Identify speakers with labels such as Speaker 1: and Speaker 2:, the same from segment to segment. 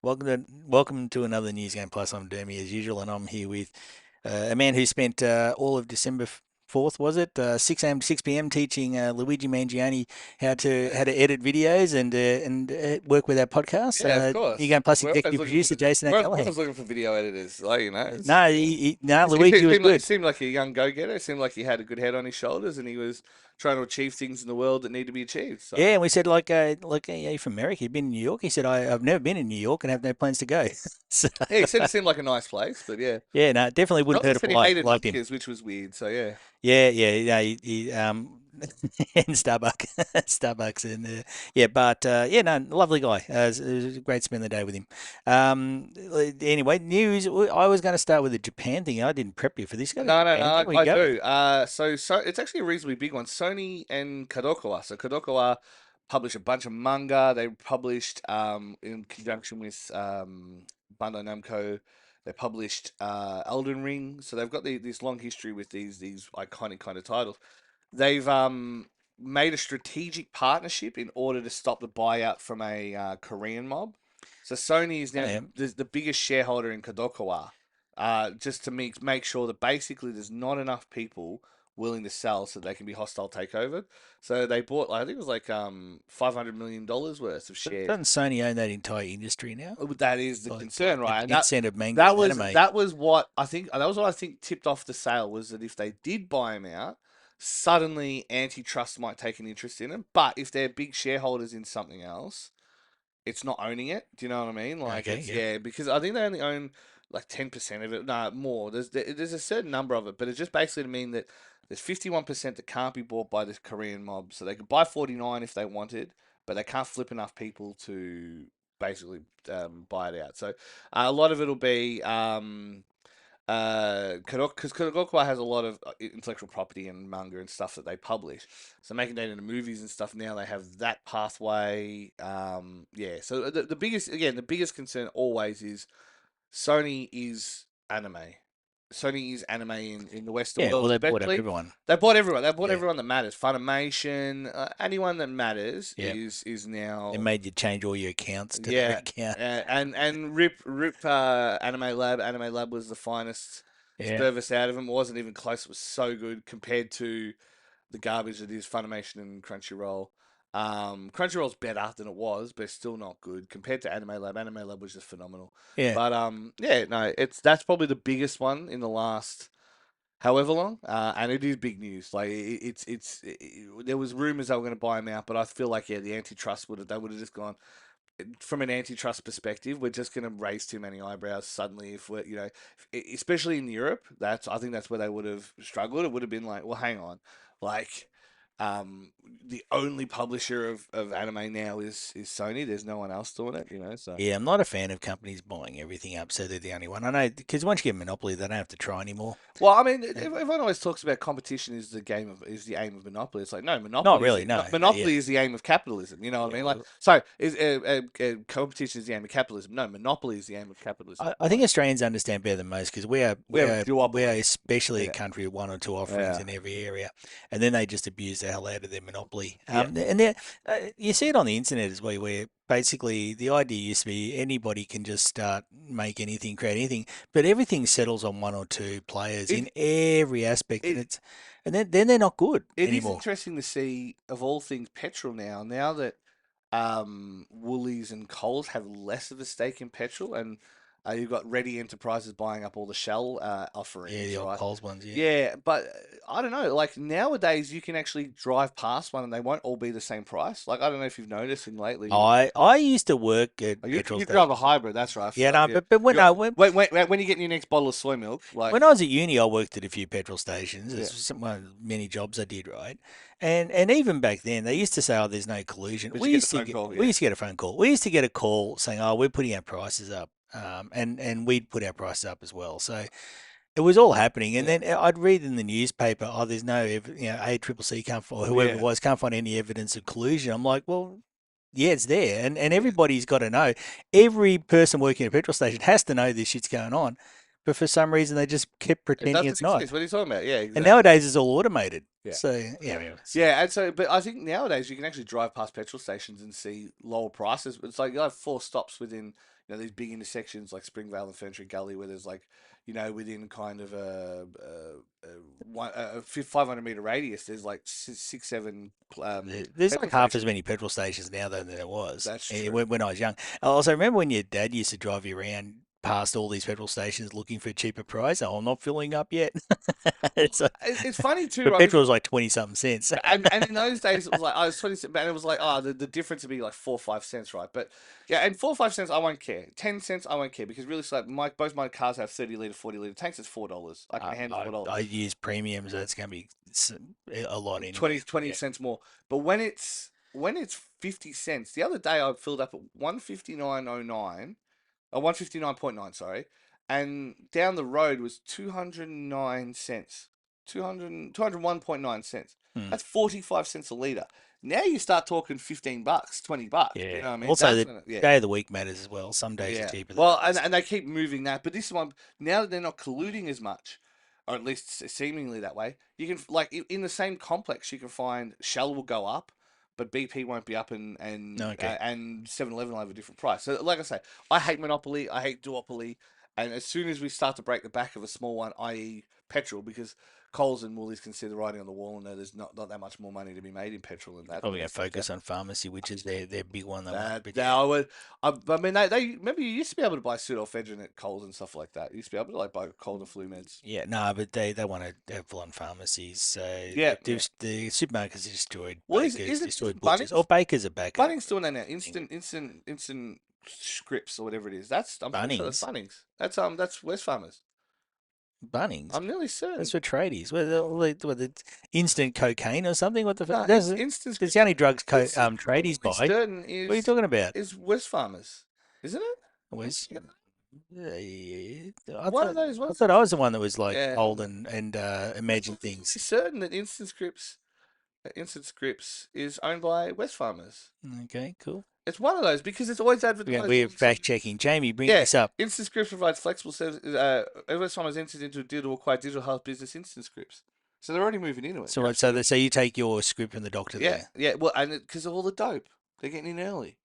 Speaker 1: Welcome to another News Game Plus. I'm Dermie as usual, and I'm here with a man who spent all of December 4th, was it, 6 a.m. to 6 p.m. teaching Luigi Mangione how to edit videos and work with our podcast.
Speaker 2: Yeah, of
Speaker 1: New
Speaker 2: course.
Speaker 1: Game Plus
Speaker 2: We're always
Speaker 1: executive
Speaker 2: looking
Speaker 1: producer
Speaker 2: for
Speaker 1: Jason
Speaker 2: we're
Speaker 1: O'Callaghan.
Speaker 2: always looking for video editors. Like,
Speaker 1: No, no, Luigi was
Speaker 2: he
Speaker 1: good.
Speaker 2: seemed like a young go-getter. It seemed like he had a good head on his shoulders, and he was trying to achieve things in the world that need to be achieved. So
Speaker 1: Yeah, and we said are you from America? You've been in New York? He said, I've never been in New York and have no plans to go. So
Speaker 2: yeah, he said it seemed like a nice place, but yeah,
Speaker 1: yeah, no, definitely
Speaker 2: he
Speaker 1: wouldn't
Speaker 2: also
Speaker 1: hurt a
Speaker 2: said he
Speaker 1: fly.
Speaker 2: hated
Speaker 1: Liked him.
Speaker 2: muckers, which was weird. So yeah,
Speaker 1: Yeah. In Starbucks, Starbucks, and yeah, but yeah, no, lovely guy. It was great to spend the day with him. Anyway, news. I was going to start with the Japan thing. I didn't prep you for this. Got a
Speaker 2: no,
Speaker 1: Japan thing? We
Speaker 2: I
Speaker 1: go.
Speaker 2: do. So it's actually a reasonably big one. Sony and Kadokawa. So Kadokawa published a bunch of manga. They published in conjunction with Bandai Namco. They published Elden Ring. So they've got this long history with these iconic kind of titles. They've made a strategic partnership in order to stop the buyout from a Korean mob. So Sony is
Speaker 1: Oh,
Speaker 2: now
Speaker 1: yeah.
Speaker 2: the biggest shareholder in Kadokawa, just to make sure that basically there's not enough people willing to sell so they can be hostile takeover. So they bought, I think it was like $500 million worth of shares.
Speaker 1: Doesn't Sony own that entire industry now?
Speaker 2: That is the
Speaker 1: Like
Speaker 2: concern,
Speaker 1: the
Speaker 2: right? And
Speaker 1: consent of manga and anime.
Speaker 2: that was what I think tipped off the sale was that if they did buy him out, suddenly antitrust might take an interest in him. But if they're big shareholders in something else, it's not owning it. Do you know what I mean? Like
Speaker 1: Okay,
Speaker 2: it's
Speaker 1: yeah.
Speaker 2: yeah, because I think they only own like 10% of it. No, more. There's a certain number of it, but it's just basically to mean that there's 51% that can't be bought by this Korean mob, so they could buy 49 if they wanted, but they can't flip enough people to basically buy it out. So a lot of it'll be because Kurogokwa has a lot of intellectual property and manga and stuff that they publish. So making that into movies and stuff now they have that pathway. Yeah. So the biggest concern always is Sony is anime. Sony is anime in the Western
Speaker 1: Yeah,
Speaker 2: world,
Speaker 1: well, they bought up
Speaker 2: especially.
Speaker 1: everyone.
Speaker 2: They bought everyone. They bought
Speaker 1: Yeah,
Speaker 2: everyone that matters. Funimation, anyone that matters
Speaker 1: yeah.
Speaker 2: is
Speaker 1: They
Speaker 2: now.
Speaker 1: made you change all your accounts to their
Speaker 2: Yeah,
Speaker 1: account.
Speaker 2: and Rip Anime Lab. Anime Lab was the finest
Speaker 1: Yeah.
Speaker 2: service out of them. It wasn't even close. It was so good compared to the garbage that is Funimation and Crunchyroll. Crunchyroll's better than it was, but it's still not good compared to Anime Lab. Anime Lab was just phenomenal.
Speaker 1: Yeah.
Speaker 2: But yeah, no, that's probably the biggest one in the last however long, and it is big news. Like there was rumors they were going to buy him out, but I feel like yeah, the antitrust would have just gone from an antitrust perspective, we're just going to raise too many eyebrows suddenly if we're, especially in Europe. I think that's where they would have struggled. It would have been like, well, hang on, like, the only publisher of anime now is Sony. There's no one else doing it. So
Speaker 1: Yeah, I'm not a fan of companies buying everything up so they're the only one. I know because once you get a monopoly, they don't have to try anymore.
Speaker 2: well, I mean,
Speaker 1: And
Speaker 2: everyone always talks about competition is the aim of monopoly. It's like no,
Speaker 1: not really, no. Yeah,
Speaker 2: monopoly is the aim of capitalism. You know what I
Speaker 1: yeah.
Speaker 2: mean? Like,
Speaker 1: Well,
Speaker 2: so is competition is the aim of capitalism? No, monopoly is the aim of capitalism.
Speaker 1: I think Australians understand better than most because we are
Speaker 2: We
Speaker 1: we
Speaker 2: have a
Speaker 1: are we are
Speaker 2: duopoly.
Speaker 1: especially a
Speaker 2: Yeah,
Speaker 1: country with one or two offerings
Speaker 2: yeah,
Speaker 1: in every area, and then they just abuse the hell out of their monopoly.
Speaker 2: yeah.
Speaker 1: And you see it on the internet as well, where basically the idea used to be anybody can just start, make anything, create anything, but everything settles on one or two players
Speaker 2: It
Speaker 1: in every aspect,
Speaker 2: it
Speaker 1: and then they're not good
Speaker 2: it is
Speaker 1: anymore.
Speaker 2: interesting to see of all things petrol now. Now that Woolies and Coles have less of a stake in petrol, and you've got Ready Enterprises buying up all the Shell
Speaker 1: Yeah, the
Speaker 2: offerings,
Speaker 1: old
Speaker 2: right?
Speaker 1: Coles ones, yeah.
Speaker 2: Yeah, but I don't know. Like nowadays, you can actually drive past one, and they won't all be the same price. Like I don't know if you've noticed in lately.
Speaker 1: I used to work at
Speaker 2: Oh,
Speaker 1: petrol
Speaker 2: you drive a
Speaker 1: stations.
Speaker 2: hybrid, that's right. I
Speaker 1: Yeah,
Speaker 2: forgot.
Speaker 1: no,
Speaker 2: Yeah.
Speaker 1: but when
Speaker 2: You're,
Speaker 1: no, when
Speaker 2: when you get your next bottle of soy milk,
Speaker 1: when
Speaker 2: like
Speaker 1: I was at uni, I worked at a few petrol stations.
Speaker 2: yeah,
Speaker 1: It's one of the many jobs I did, right? And even back then, they used to say, "Oh, there's no collusion."
Speaker 2: did you get the phone call?
Speaker 1: We
Speaker 2: Yeah,
Speaker 1: used to get a phone call. We used to get a call saying, "Oh, we're putting our prices up," and we'd put our prices up as well. So it was all happening. And
Speaker 2: yeah,
Speaker 1: then I'd read in the newspaper, "Oh, there's no, ACCC can't or whoever it
Speaker 2: yeah.
Speaker 1: was can't find any evidence of collusion." I'm like, well. Yeah, it's there, and everybody's got to know. Every person working at a petrol station has to know this shit's going on, but for some reason they just kept
Speaker 2: It
Speaker 1: pretending
Speaker 2: doesn't
Speaker 1: it's not.
Speaker 2: exist. What are you talking about? Yeah,
Speaker 1: And
Speaker 2: exactly.
Speaker 1: nowadays it's all automated.
Speaker 2: Yeah.
Speaker 1: So yeah, anyway,
Speaker 2: Yeah, and so, but I think nowadays you can actually drive past petrol stations and see lower prices. It's like you have four stops within, these big intersections like Springvale and Ferntree Gully where there's like, within kind of a 500-meter radius, there's like six, seven
Speaker 1: There's
Speaker 2: petrol
Speaker 1: like half as
Speaker 2: stations.
Speaker 1: many petrol stations now than there was
Speaker 2: That's true.
Speaker 1: when I was young. I also remember when your dad used to drive you around past all these petrol stations looking for a cheaper price. Oh, I'm not filling up yet.
Speaker 2: Well,
Speaker 1: It's like,
Speaker 2: it's funny too,
Speaker 1: but
Speaker 2: right? Because
Speaker 1: petrol's like 20 something cents.
Speaker 2: and in those days it was like I was 20 cents, and it was like the difference would be like 4 or 5 cents, right? But yeah, and 4 or 5 cents I won't care. 10 cents I won't care because really, so like both my cars have 30 liter, 40 liter tanks. It's $4. I can handle
Speaker 1: I
Speaker 2: $4.
Speaker 1: use premiums. So it's going to be a lot anyway.
Speaker 2: 20
Speaker 1: Yeah.
Speaker 2: cents more. But when it's 50 cents, the other day I filled up at 159.09, or 159.9, sorry, and down the road was 209 cents. 201.9 cents.
Speaker 1: Hmm.
Speaker 2: That's 45 cents a liter. Now you start talking $15, $20. You
Speaker 1: Yeah.
Speaker 2: know what I mean?
Speaker 1: Also,
Speaker 2: That's
Speaker 1: the
Speaker 2: when yeah.
Speaker 1: day of the week matters as well. Some days are
Speaker 2: Yeah.
Speaker 1: cheaper than
Speaker 2: Well, and,
Speaker 1: others.
Speaker 2: and they keep moving that, but this one now that they're not colluding as much, or at least seemingly that way, you can like in the same complex you can find Shell will go up, but BP won't be up,
Speaker 1: Okay.
Speaker 2: and 7-Eleven will have a different price. So like I say, I hate monopoly, I hate duopoly, and as soon as we start to break the back of a small one, i.e. petrol, because Coles and Woolies can see the writing on the wall and know there's not that much more money to be made in petrol than that
Speaker 1: Probably
Speaker 2: and
Speaker 1: going to
Speaker 2: stuff. Yeah.
Speaker 1: focus on pharmacy, which is their big one they want.
Speaker 2: That
Speaker 1: But yeah.
Speaker 2: now I would, I mean, they remember you used to be able to buy pseudoephedrine at Coles and stuff like that. You used to be able to like buy cold and flu meds.
Speaker 1: Yeah, no, but they want to have full on pharmacies. So
Speaker 2: Yeah, yeah.
Speaker 1: the supermarkets destroyed
Speaker 2: Well, is
Speaker 1: bakers,
Speaker 2: it
Speaker 1: destroyed butchers, or
Speaker 2: Bunnings?
Speaker 1: bakers are back.
Speaker 2: Bunnings doing that now.
Speaker 1: I think
Speaker 2: Instant scripts or whatever it is. I'm pretty sure that's
Speaker 1: Bunnings,
Speaker 2: Bunnings. That's West Farmers.
Speaker 1: Bunnings.
Speaker 2: I'm nearly
Speaker 1: That's
Speaker 2: certain.
Speaker 1: for tradies. What the instant cocaine or something? What the
Speaker 2: No,
Speaker 1: that's
Speaker 2: instant
Speaker 1: the
Speaker 2: scripts.
Speaker 1: only drugs
Speaker 2: I'm
Speaker 1: tradies
Speaker 2: nearly
Speaker 1: buy.
Speaker 2: certain
Speaker 1: What are you talking about?
Speaker 2: is West Farmers, isn't it?
Speaker 1: Was
Speaker 2: Yeah.
Speaker 1: I
Speaker 2: One of
Speaker 1: thought
Speaker 2: those
Speaker 1: I
Speaker 2: ones.
Speaker 1: thought I was the one that was like
Speaker 2: Yeah,
Speaker 1: old
Speaker 2: I'm
Speaker 1: and imagined things.
Speaker 2: certain that Instant Scripts is owned by West Farmers.
Speaker 1: Okay, cool.
Speaker 2: It's one of those because it's always advertised
Speaker 1: We're
Speaker 2: on some.
Speaker 1: fact checking. Jamie, bring
Speaker 2: Yeah,
Speaker 1: this up.
Speaker 2: Instant Scripts provides flexible services. West Farmers entered into a deal to acquire digital health business Instant Scripts, so they're already moving into it.
Speaker 1: So
Speaker 2: You're
Speaker 1: what? So
Speaker 2: absolutely
Speaker 1: so you take your script from the doctor
Speaker 2: yeah,
Speaker 1: there.
Speaker 2: yeah. Well, and because of all the dope, they're getting in early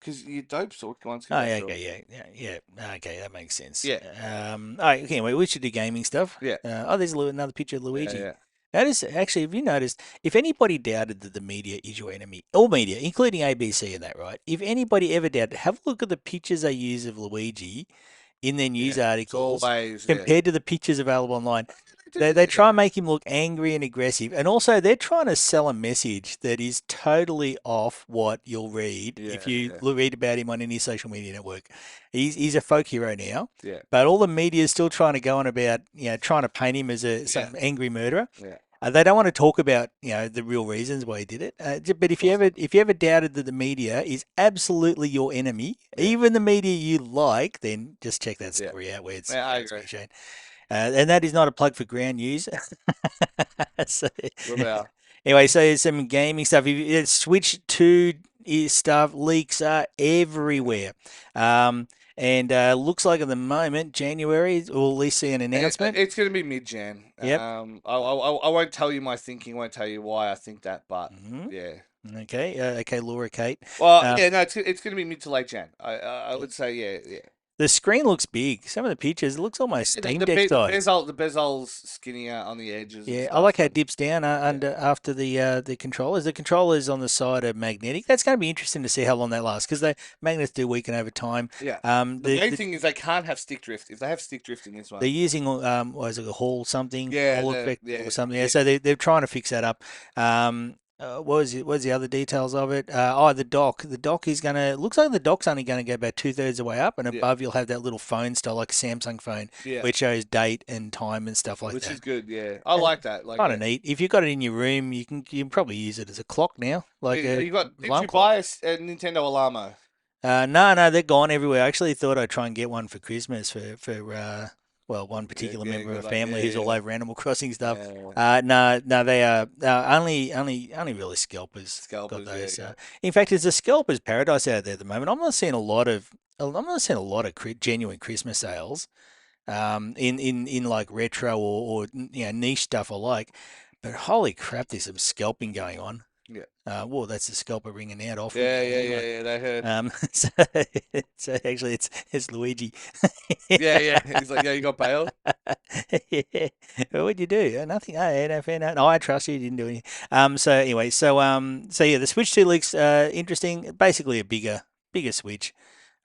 Speaker 2: because your dope sort ones can
Speaker 1: Oh,
Speaker 2: go
Speaker 1: yeah,
Speaker 2: through it.
Speaker 1: okay, yeah. Okay, that makes sense.
Speaker 2: Yeah,
Speaker 1: All right, okay, we should do gaming stuff.
Speaker 2: yeah,
Speaker 1: There's another picture of
Speaker 2: yeah,
Speaker 1: Luigi.
Speaker 2: yeah,
Speaker 1: That is actually, have you noticed, if anybody doubted that the media is your enemy, all media, including ABC and that, right? If anybody ever doubted, have a look at the pictures they use of Luigi in their news
Speaker 2: yeah. It's
Speaker 1: articles
Speaker 2: always yeah.
Speaker 1: compared to the pictures available online.
Speaker 2: They
Speaker 1: They
Speaker 2: do,
Speaker 1: try
Speaker 2: yeah,
Speaker 1: and make him look angry and aggressive, and also they're trying to sell a message that is totally off what you'll read if
Speaker 2: yeah,
Speaker 1: you
Speaker 2: yeah,
Speaker 1: read about him on any social media network. He's a folk hero now,
Speaker 2: yeah,
Speaker 1: but all the media is still trying to go on about trying to paint him as
Speaker 2: yeah,
Speaker 1: some angry murderer.
Speaker 2: yeah.
Speaker 1: They don't want to talk about the real reasons why he did it. But
Speaker 2: Of course not.
Speaker 1: if you ever doubted that the media is absolutely your enemy,
Speaker 2: Yeah,
Speaker 1: even the media you like, then just check that
Speaker 2: yeah,
Speaker 1: story out where
Speaker 2: yeah. I
Speaker 1: it's
Speaker 2: agree.
Speaker 1: being shown. And that is not a plug for ground news. So,
Speaker 2: What about?
Speaker 1: anyway, so some gaming stuff. Switch 2 stuff leaks are everywhere. Um, and looks like at the moment, January, we'll at least see an announcement.
Speaker 2: It's going to be mid-Jan.
Speaker 1: Yep.
Speaker 2: I won't tell you my thinking. Won't tell you why I think that, but
Speaker 1: hmm
Speaker 2: yeah.
Speaker 1: Okay. Okay, Laura Kate.
Speaker 2: Well,
Speaker 1: Um,
Speaker 2: yeah, no, it's going to be mid to late Jan. I would say, yeah, yeah.
Speaker 1: the screen looks big. Some of the pictures, it looks almost
Speaker 2: The
Speaker 1: Steam
Speaker 2: the,
Speaker 1: Deck
Speaker 2: be- the
Speaker 1: size.
Speaker 2: bezel the bezel's skinnier on the edges and
Speaker 1: Yeah, I
Speaker 2: stuff.
Speaker 1: like how it
Speaker 2: And
Speaker 1: dips down
Speaker 2: yeah,
Speaker 1: under after the controllers. The controllers on the side are magnetic. That's going to be interesting to see how long that lasts because the magnets do weaken over time.
Speaker 2: yeah.
Speaker 1: Um,
Speaker 2: The
Speaker 1: the,
Speaker 2: main
Speaker 1: the
Speaker 2: thing is they can't have stick drift. If they have stick drift in this
Speaker 1: they're
Speaker 2: one,
Speaker 1: using what is it, a
Speaker 2: yeah,
Speaker 1: Hall effect or
Speaker 2: yeah,
Speaker 1: something. Yeah,
Speaker 2: yeah,
Speaker 1: so they're trying to fix that up. What was the other details of it? The dock. The dock is gonna looks like the dock's only gonna go about 2/3 the way up, and
Speaker 2: yeah,
Speaker 1: above you'll have that little phone style like a Samsung phone,
Speaker 2: yeah.
Speaker 1: where it shows date and time and stuff like
Speaker 2: Which is
Speaker 1: that.
Speaker 2: good. Yeah, I like that. Like,
Speaker 1: Kind
Speaker 2: yeah.
Speaker 1: of neat. If you've got it in your room, you can probably use it as a clock now, like a
Speaker 2: You got? Did
Speaker 1: alarm
Speaker 2: you
Speaker 1: clock.
Speaker 2: buy a Nintendo Alamo?
Speaker 1: No, they're gone everywhere. I actually thought I'd try and get one for Christmas for one
Speaker 2: Yeah,
Speaker 1: particular
Speaker 2: yeah,
Speaker 1: member of
Speaker 2: good
Speaker 1: the
Speaker 2: luck.
Speaker 1: family
Speaker 2: Yeah,
Speaker 1: who's all
Speaker 2: yeah,
Speaker 1: over Animal Crossing stuff.
Speaker 2: yeah.
Speaker 1: No, they are only really scalpers got
Speaker 2: Scalpers. Yeah,
Speaker 1: those.
Speaker 2: yeah.
Speaker 1: In fact, it's a scalpers paradise out there at the moment. I'm not seeing a lot of genuine Christmas sales. In like retro or niche stuff I like. But holy crap, there's some scalping going on.
Speaker 2: Yeah.
Speaker 1: Whoa, that's the scalper ringing out off. We
Speaker 2: Yeah,
Speaker 1: better
Speaker 2: yeah,
Speaker 1: move
Speaker 2: yeah,
Speaker 1: on.
Speaker 2: yeah. They heard.
Speaker 1: So, so actually, it's Luigi.
Speaker 2: Yeah, yeah. He's like, yeah, you got bailed.
Speaker 1: Yeah. Well, what'd you do? Nothing. Oh, yeah, no, fair enough. No, I trust you. You didn't do anything. So anyway, so yeah, the Switch 2 looks interesting. Basically, a bigger Switch.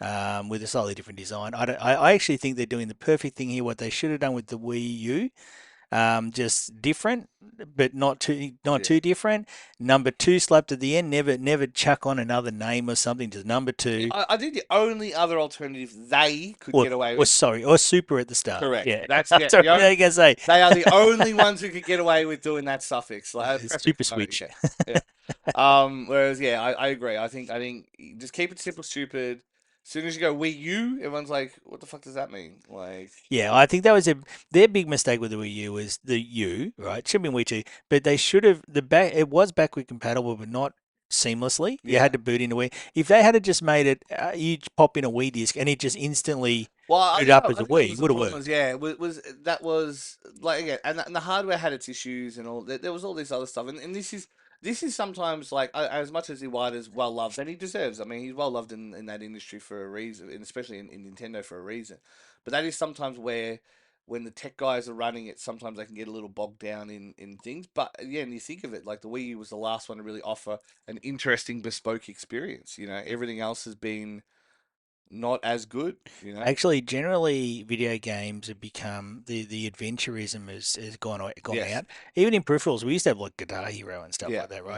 Speaker 1: With a slightly different design. I actually think they're doing the perfect thing here. What they should have done with the Wii U, just different, but not
Speaker 2: Yeah.
Speaker 1: too different. Number two slapped at the end. Never chuck on another name or something. Just number two,
Speaker 2: I think the only other alternative they could
Speaker 1: or
Speaker 2: get away
Speaker 1: or
Speaker 2: with.
Speaker 1: sorry, or super at the start.
Speaker 2: Correct.
Speaker 1: Yeah,
Speaker 2: That's yeah.
Speaker 1: that's what I was gonna say.
Speaker 2: They are the only ones who could get away with doing that suffix. Like prefix.
Speaker 1: Super
Speaker 2: Sorry.
Speaker 1: Switch.
Speaker 2: Yeah. Yeah. Whereas yeah, I agree. I think just keep it simple, stupid. As soon as you go Wii U, everyone's like, "What the fuck does that mean?" Like,
Speaker 1: Yeah, I think that was their big mistake with the Wii U was the U, right? It should have been Wii 2, but they should have the back. It was backward compatible, but not seamlessly. You
Speaker 2: yeah.
Speaker 1: had to boot into Wii. If they had just made it, you pop in a Wii disc and it just instantly
Speaker 2: Well,
Speaker 1: booted
Speaker 2: yeah,
Speaker 1: up as
Speaker 2: I
Speaker 1: a
Speaker 2: think that
Speaker 1: Wii,
Speaker 2: was
Speaker 1: it
Speaker 2: the
Speaker 1: would have
Speaker 2: problem. Was
Speaker 1: worked.
Speaker 2: yeah, was that was like again, and the hardware had its issues and all. There was all this other stuff, and this is sometimes like as much as Iwata is well loved, and he deserves. I mean, he's well loved in that industry for a reason, and especially in Nintendo for a reason. But that is sometimes where when the tech guys are running it, sometimes they can get a little bogged down in things. But yeah, and you think of it, like the Wii U was the last one to really offer an interesting bespoke experience. Everything else has been not as good.
Speaker 1: Actually, generally, video games have become the adventurism has gone
Speaker 2: Yes.
Speaker 1: out. Even in peripherals, we used to have like Guitar Hero and stuff
Speaker 2: Yeah.
Speaker 1: like that,
Speaker 2: Yeah.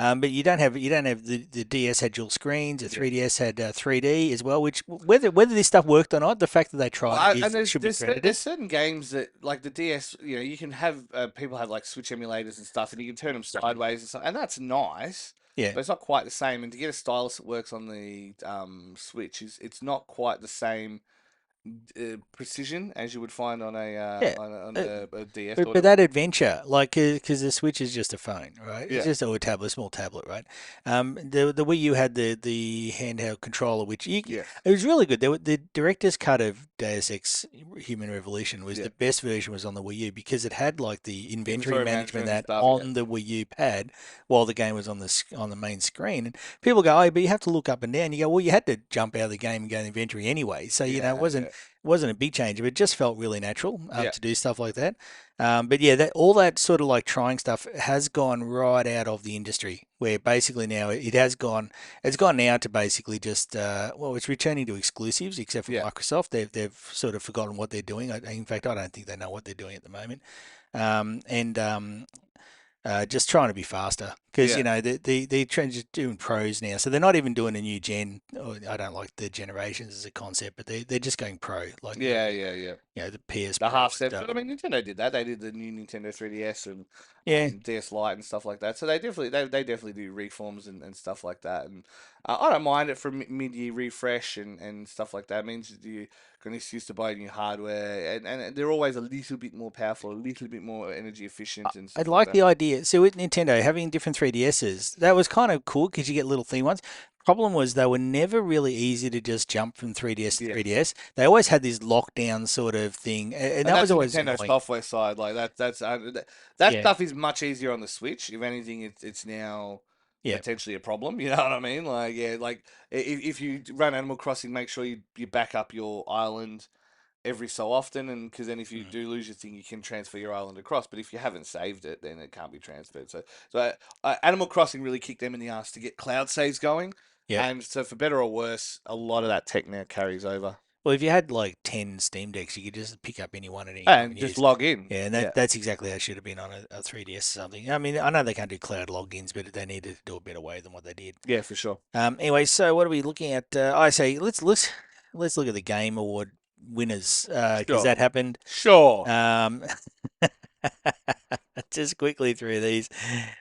Speaker 1: right? But you don't have the DS had dual screens, the
Speaker 2: Yeah.
Speaker 1: 3DS had 3D as well. Which whether this stuff worked or not, the fact that they
Speaker 2: Well,
Speaker 1: tried it
Speaker 2: and
Speaker 1: is
Speaker 2: there's
Speaker 1: should be
Speaker 2: there's cer- there's
Speaker 1: credited.
Speaker 2: certain games that like the DS, you can have people have like Switch emulators and stuff, and you can turn them sideways and stuff, and that's nice,
Speaker 1: Yeah,
Speaker 2: but it's not quite the same. And to get a stylus that works on the Switch it's not quite the same precision as you would find on a
Speaker 1: yeah. Uh,
Speaker 2: a DS
Speaker 1: But
Speaker 2: or
Speaker 1: that adventure, like, because the Switch is just a phone, right? It's
Speaker 2: yeah,
Speaker 1: just a tablet, a small tablet, right? The Wii U had the handheld controller, which
Speaker 2: yes,
Speaker 1: it was really good. The director's cut of Deus Ex Human Revolution was
Speaker 2: yeah,
Speaker 1: the best version was on the Wii U because it had like the inventory
Speaker 2: inventory
Speaker 1: management
Speaker 2: management and
Speaker 1: that
Speaker 2: stuff, yeah,
Speaker 1: on the Wii U pad while the game was on the main screen. And people go, oh, but you have to look up and down. You go, well, you had to jump out of the game and go to the inventory anyway, so it
Speaker 2: yeah,
Speaker 1: wasn't
Speaker 2: yeah,
Speaker 1: wasn't a big change, but it just felt really natural
Speaker 2: yeah,
Speaker 1: to do stuff like that. But yeah, that all that sort of like trying stuff has gone right out of the industry, where basically now it's gone now to basically just well, it's returning to exclusives, except for
Speaker 2: yeah,
Speaker 1: Microsoft. They've sort of forgotten what they're doing. In fact, I don't think they know what they're doing at the moment. And just trying to be faster because
Speaker 2: yeah,
Speaker 1: they're doing pros now, so they're not even doing a new gen. Or I don't like the generations as a concept, but they're just going pro, like
Speaker 2: yeah, yeah, yeah.
Speaker 1: the PS
Speaker 2: The
Speaker 1: Pro
Speaker 2: half
Speaker 1: and
Speaker 2: steps.
Speaker 1: stuff.
Speaker 2: But I mean, Nintendo did that. They did the new Nintendo 3DS and
Speaker 1: Yeah,
Speaker 2: DS Lite and stuff like that. So they definitely do reforms and stuff like that. And I don't mind it for mid-year refresh and stuff like that. It means that you're going to used to buy new hardware and they're always a little bit more powerful, a little bit more energy efficient and
Speaker 1: I
Speaker 2: stuff like
Speaker 1: like
Speaker 2: that.
Speaker 1: the idea. So with Nintendo having different 3DSs, that was kind of cool because you get little theme ones. Problem was they were never really easy to just jump from 3DS to
Speaker 2: Yes.
Speaker 1: 3DS. They always had this lockdown sort of thing, and
Speaker 2: And
Speaker 1: that
Speaker 2: that's
Speaker 1: was
Speaker 2: the
Speaker 1: always
Speaker 2: Nintendo
Speaker 1: annoying.
Speaker 2: software side. Like that
Speaker 1: Yeah,
Speaker 2: stuff is much easier on the Switch. If anything, it's now
Speaker 1: yeah.
Speaker 2: potentially a problem. You know what I mean? Like yeah, like if you run Animal Crossing, make sure you back up your island every so often, and because then if you
Speaker 1: Mm.
Speaker 2: do lose your thing, you can transfer your island across. But if you haven't saved it, then it can't be transferred. So Animal Crossing really kicked them in the ass to get cloud saves going,
Speaker 1: Yep.
Speaker 2: and so for better or worse, a lot of that tech now carries over
Speaker 1: Well, if you had like 10 Steam Decks, you could just pick up any one at any time
Speaker 2: and
Speaker 1: and
Speaker 2: just
Speaker 1: use.
Speaker 2: log in.
Speaker 1: Yeah, and
Speaker 2: Yeah,
Speaker 1: that's exactly how it should have been on a 3DS or something. I mean, I know they can't do cloud logins, but they needed to do a better way than what they did.
Speaker 2: yeah, for sure.
Speaker 1: Anyway, so what are we looking at? I say let's look at the Game Award winners because
Speaker 2: Sure.
Speaker 1: that happened.
Speaker 2: Sure.
Speaker 1: Um, just quickly through these.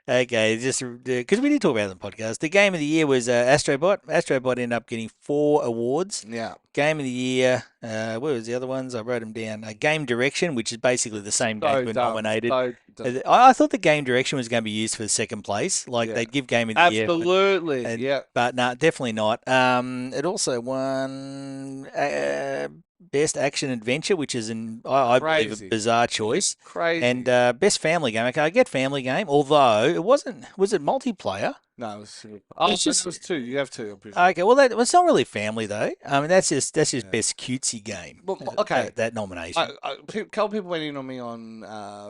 Speaker 1: Okay, just because we did talk about it on the podcast. The game of the year was Astrobot. Astrobot ended up getting 4 awards.
Speaker 2: Yeah.
Speaker 1: Game of the year. What was the other ones? I wrote them down. Game Direction, which is basically the same games
Speaker 2: So
Speaker 1: were
Speaker 2: dumb.
Speaker 1: nominated.
Speaker 2: So dumb.
Speaker 1: I thought the Game Direction was going to be used for the second place. Like
Speaker 2: Yeah.
Speaker 1: they'd give Game of the Year,
Speaker 2: Absolutely. Yeah.
Speaker 1: but no, definitely not. It also won Best Action Adventure, which is I believe a
Speaker 2: Crazy.
Speaker 1: bizarre choice, and
Speaker 2: Crazy.
Speaker 1: Best Family Game. Okay, I get Family Game, although it wasn't. Was it multiplayer?
Speaker 2: No, it was, oh,
Speaker 1: It's
Speaker 2: no, that
Speaker 1: just
Speaker 2: was two. You have two, I'm pretty sure.
Speaker 1: okay. Well, that well, it's not really family though. I mean, that's just
Speaker 2: Yeah.
Speaker 1: best cutesy game.
Speaker 2: Well, okay.
Speaker 1: That nomination.
Speaker 2: A couple people went in on me on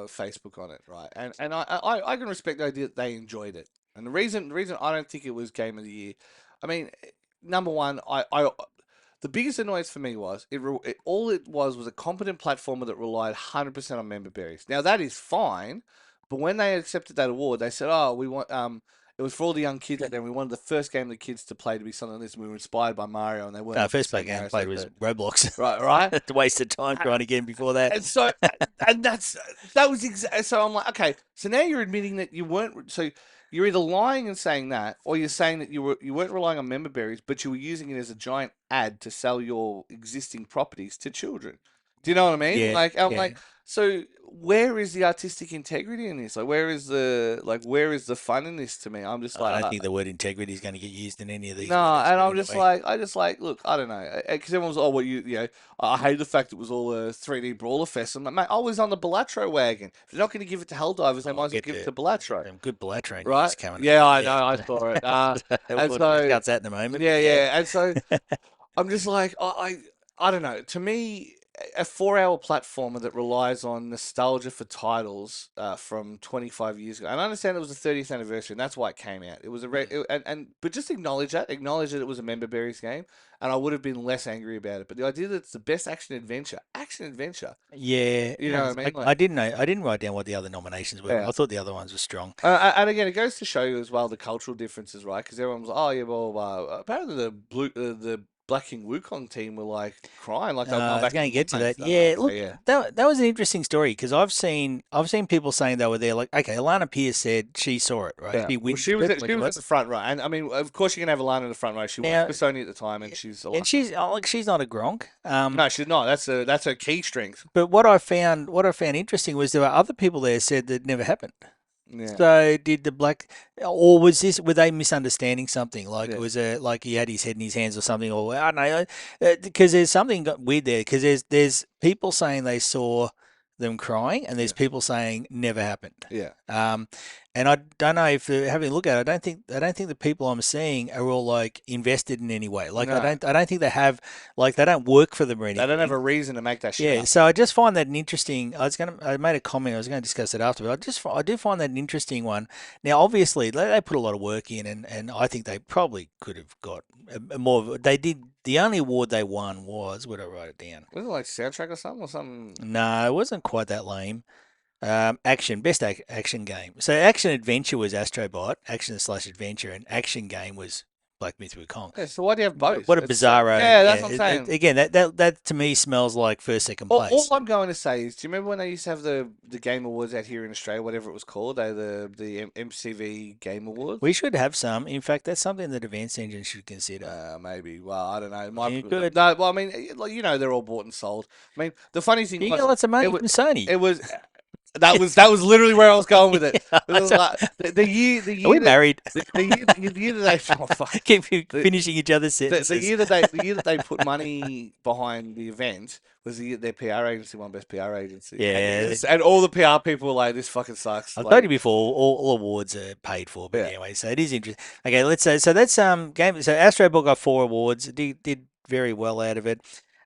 Speaker 2: Facebook on it, right? And I can respect the idea that they enjoyed it. And the reason I don't think it was game of the year, I mean, number one, the biggest annoyance for me was all it was a competent platformer that relied 100% on member berries. Now that is fine, but when they accepted that award, they said, "Oh, we want it was for all the young kids out there. We wanted the first game of the kids to play to be something like this. And we were inspired by Mario, and they weren't looking to
Speaker 1: First play
Speaker 2: say
Speaker 1: game I
Speaker 2: Mario
Speaker 1: played
Speaker 2: said
Speaker 1: was
Speaker 2: that."
Speaker 1: Roblox.
Speaker 2: Right, right.
Speaker 1: To waste of time trying again before that.
Speaker 2: And so, and that was so I'm like, okay, so now you're admitting that you weren't. So you're either lying and saying that, or you're saying that you weren't relying on member berries, but you were using it as a giant ad to sell your existing properties to children. Do you know what I mean?
Speaker 1: Yeah,
Speaker 2: Like, I'm
Speaker 1: yeah.
Speaker 2: like, so where is the artistic integrity in this? Like, where is the fun in this? To me, I'm just
Speaker 1: I
Speaker 2: like,
Speaker 1: don't think the word integrity is going to get used in any of these
Speaker 2: no,
Speaker 1: winners.
Speaker 2: and
Speaker 1: But
Speaker 2: I'm just
Speaker 1: anyway,
Speaker 2: like, look, I don't know, because everyone's, oh, well, you know, I hate the fact it was all a 3D brawler fest. I'm like, mate, I was on the Balatro wagon. If they're not going to give it to Helldivers, they might
Speaker 1: I'll
Speaker 2: as well
Speaker 1: get
Speaker 2: give it
Speaker 1: the
Speaker 2: to Balatro,
Speaker 1: some good Balatro
Speaker 2: right?
Speaker 1: news coming up.
Speaker 2: Yeah,
Speaker 1: But
Speaker 2: I
Speaker 1: yeah,
Speaker 2: know, I saw it. And
Speaker 1: we'll
Speaker 2: so,
Speaker 1: discuss that in a moment.
Speaker 2: yeah,
Speaker 1: But yeah,
Speaker 2: yeah, and so I'm just like, I don't know. To me, a 4 hour platformer that relies on nostalgia for titles from 25 years ago. And I understand it was the 30th anniversary, and that's why it came out. It was and but just acknowledge that it was a member berries game, and I would have been less angry about it. But the idea that it's the best action adventure,
Speaker 1: yeah.
Speaker 2: you know what I mean?
Speaker 1: I
Speaker 2: Like,
Speaker 1: didn't know. I didn't wite down what the other nominations were.
Speaker 2: yeah.
Speaker 1: I thought the other ones were strong.
Speaker 2: And again, it goes to show you as well the cultural differences, right? Because everyone was, oh yeah, well, apparently the Black King Wukong team were like crying, like they were going
Speaker 1: I was
Speaker 2: back to
Speaker 1: going
Speaker 2: the
Speaker 1: to get to
Speaker 2: mine and
Speaker 1: that.
Speaker 2: stuff. I
Speaker 1: Yeah,
Speaker 2: was like,
Speaker 1: look,
Speaker 2: yeah,
Speaker 1: that was an interesting story because I've seen people saying they were there. Like, okay, Alana Pierce said she saw it, right?
Speaker 2: yeah.
Speaker 1: She
Speaker 2: Well,
Speaker 1: witnessed it when
Speaker 2: she
Speaker 1: she
Speaker 2: was at
Speaker 1: was
Speaker 2: the front row, and I mean, of course, you can have Alana in the front row. She worked
Speaker 1: now,
Speaker 2: for Sony at the time, and she's a
Speaker 1: and
Speaker 2: lucky.
Speaker 1: she's like she's not a gronk.
Speaker 2: No, she's not. That's her key strength.
Speaker 1: But what I found interesting was there were other people there said that it never happened.
Speaker 2: Yeah,
Speaker 1: So did the black, or were they misunderstanding something? Like
Speaker 2: yeah,
Speaker 1: was it like he had his head in his hands or something? Or I don't know, because there's something weird there. Because there's people saying they saw them crying, and there's
Speaker 2: yeah,
Speaker 1: people saying never happened.
Speaker 2: yeah.
Speaker 1: Um, and I don't know if having a look at it, I don't think the people I'm seeing are all like invested in any way. Like
Speaker 2: No,
Speaker 1: I don't think they have like they don't work for them or
Speaker 2: they don't have
Speaker 1: anything.
Speaker 2: a reason to make that shit
Speaker 1: Yeah,
Speaker 2: up.
Speaker 1: so I just find that an interesting. I made a comment. I was going to discuss it after, but I do find that an interesting one. Now, obviously, they put a lot of work in, and I think they probably could have got more. They did. The only award they won was, would I write it down?
Speaker 2: Was it like soundtrack or something or something?
Speaker 1: No, it wasn't quite that lame. Action game. So action adventure was Astrobot, action slash adventure, and action game was Black Myth Wukong.
Speaker 2: Yeah. So why do you have both?
Speaker 1: What a bizarro!
Speaker 2: Yeah, that's
Speaker 1: Yeah,
Speaker 2: what I'm saying.
Speaker 1: again, that to me smells like first, second
Speaker 2: All
Speaker 1: place.
Speaker 2: I'm going to say is, do you remember when they used to have the Game Awards out here in Australia, whatever it was called, the MCV Game
Speaker 1: We
Speaker 2: Awards?
Speaker 1: should have some. In fact, that's something that Advanced Engine should consider.
Speaker 2: Maybe. Well, I don't know.
Speaker 1: Yeah, good.
Speaker 2: No. Well, I mean, like, they're all bought and sold. I mean, the funny thing
Speaker 1: You get
Speaker 2: was,
Speaker 1: lots of
Speaker 2: it
Speaker 1: money
Speaker 2: was
Speaker 1: from Sony.
Speaker 2: it was that was literally where I was going with it.
Speaker 1: Yeah,
Speaker 2: It was like the
Speaker 1: are we
Speaker 2: year that
Speaker 1: married?
Speaker 2: the year that they oh fuck
Speaker 1: Keep
Speaker 2: the,
Speaker 1: finishing each other's sentences.
Speaker 2: the year that they put money behind the event was the year their PR agency won best PR agency,
Speaker 1: Yeah,
Speaker 2: and all the PR people were like, "This fucking sucks."
Speaker 1: I've told you
Speaker 2: Like,
Speaker 1: before. All awards are paid for, but
Speaker 2: yeah,
Speaker 1: anyway, so it is interesting. Okay, let's say so. That's game. So Astro Boy got 4 awards. Did very well out of it.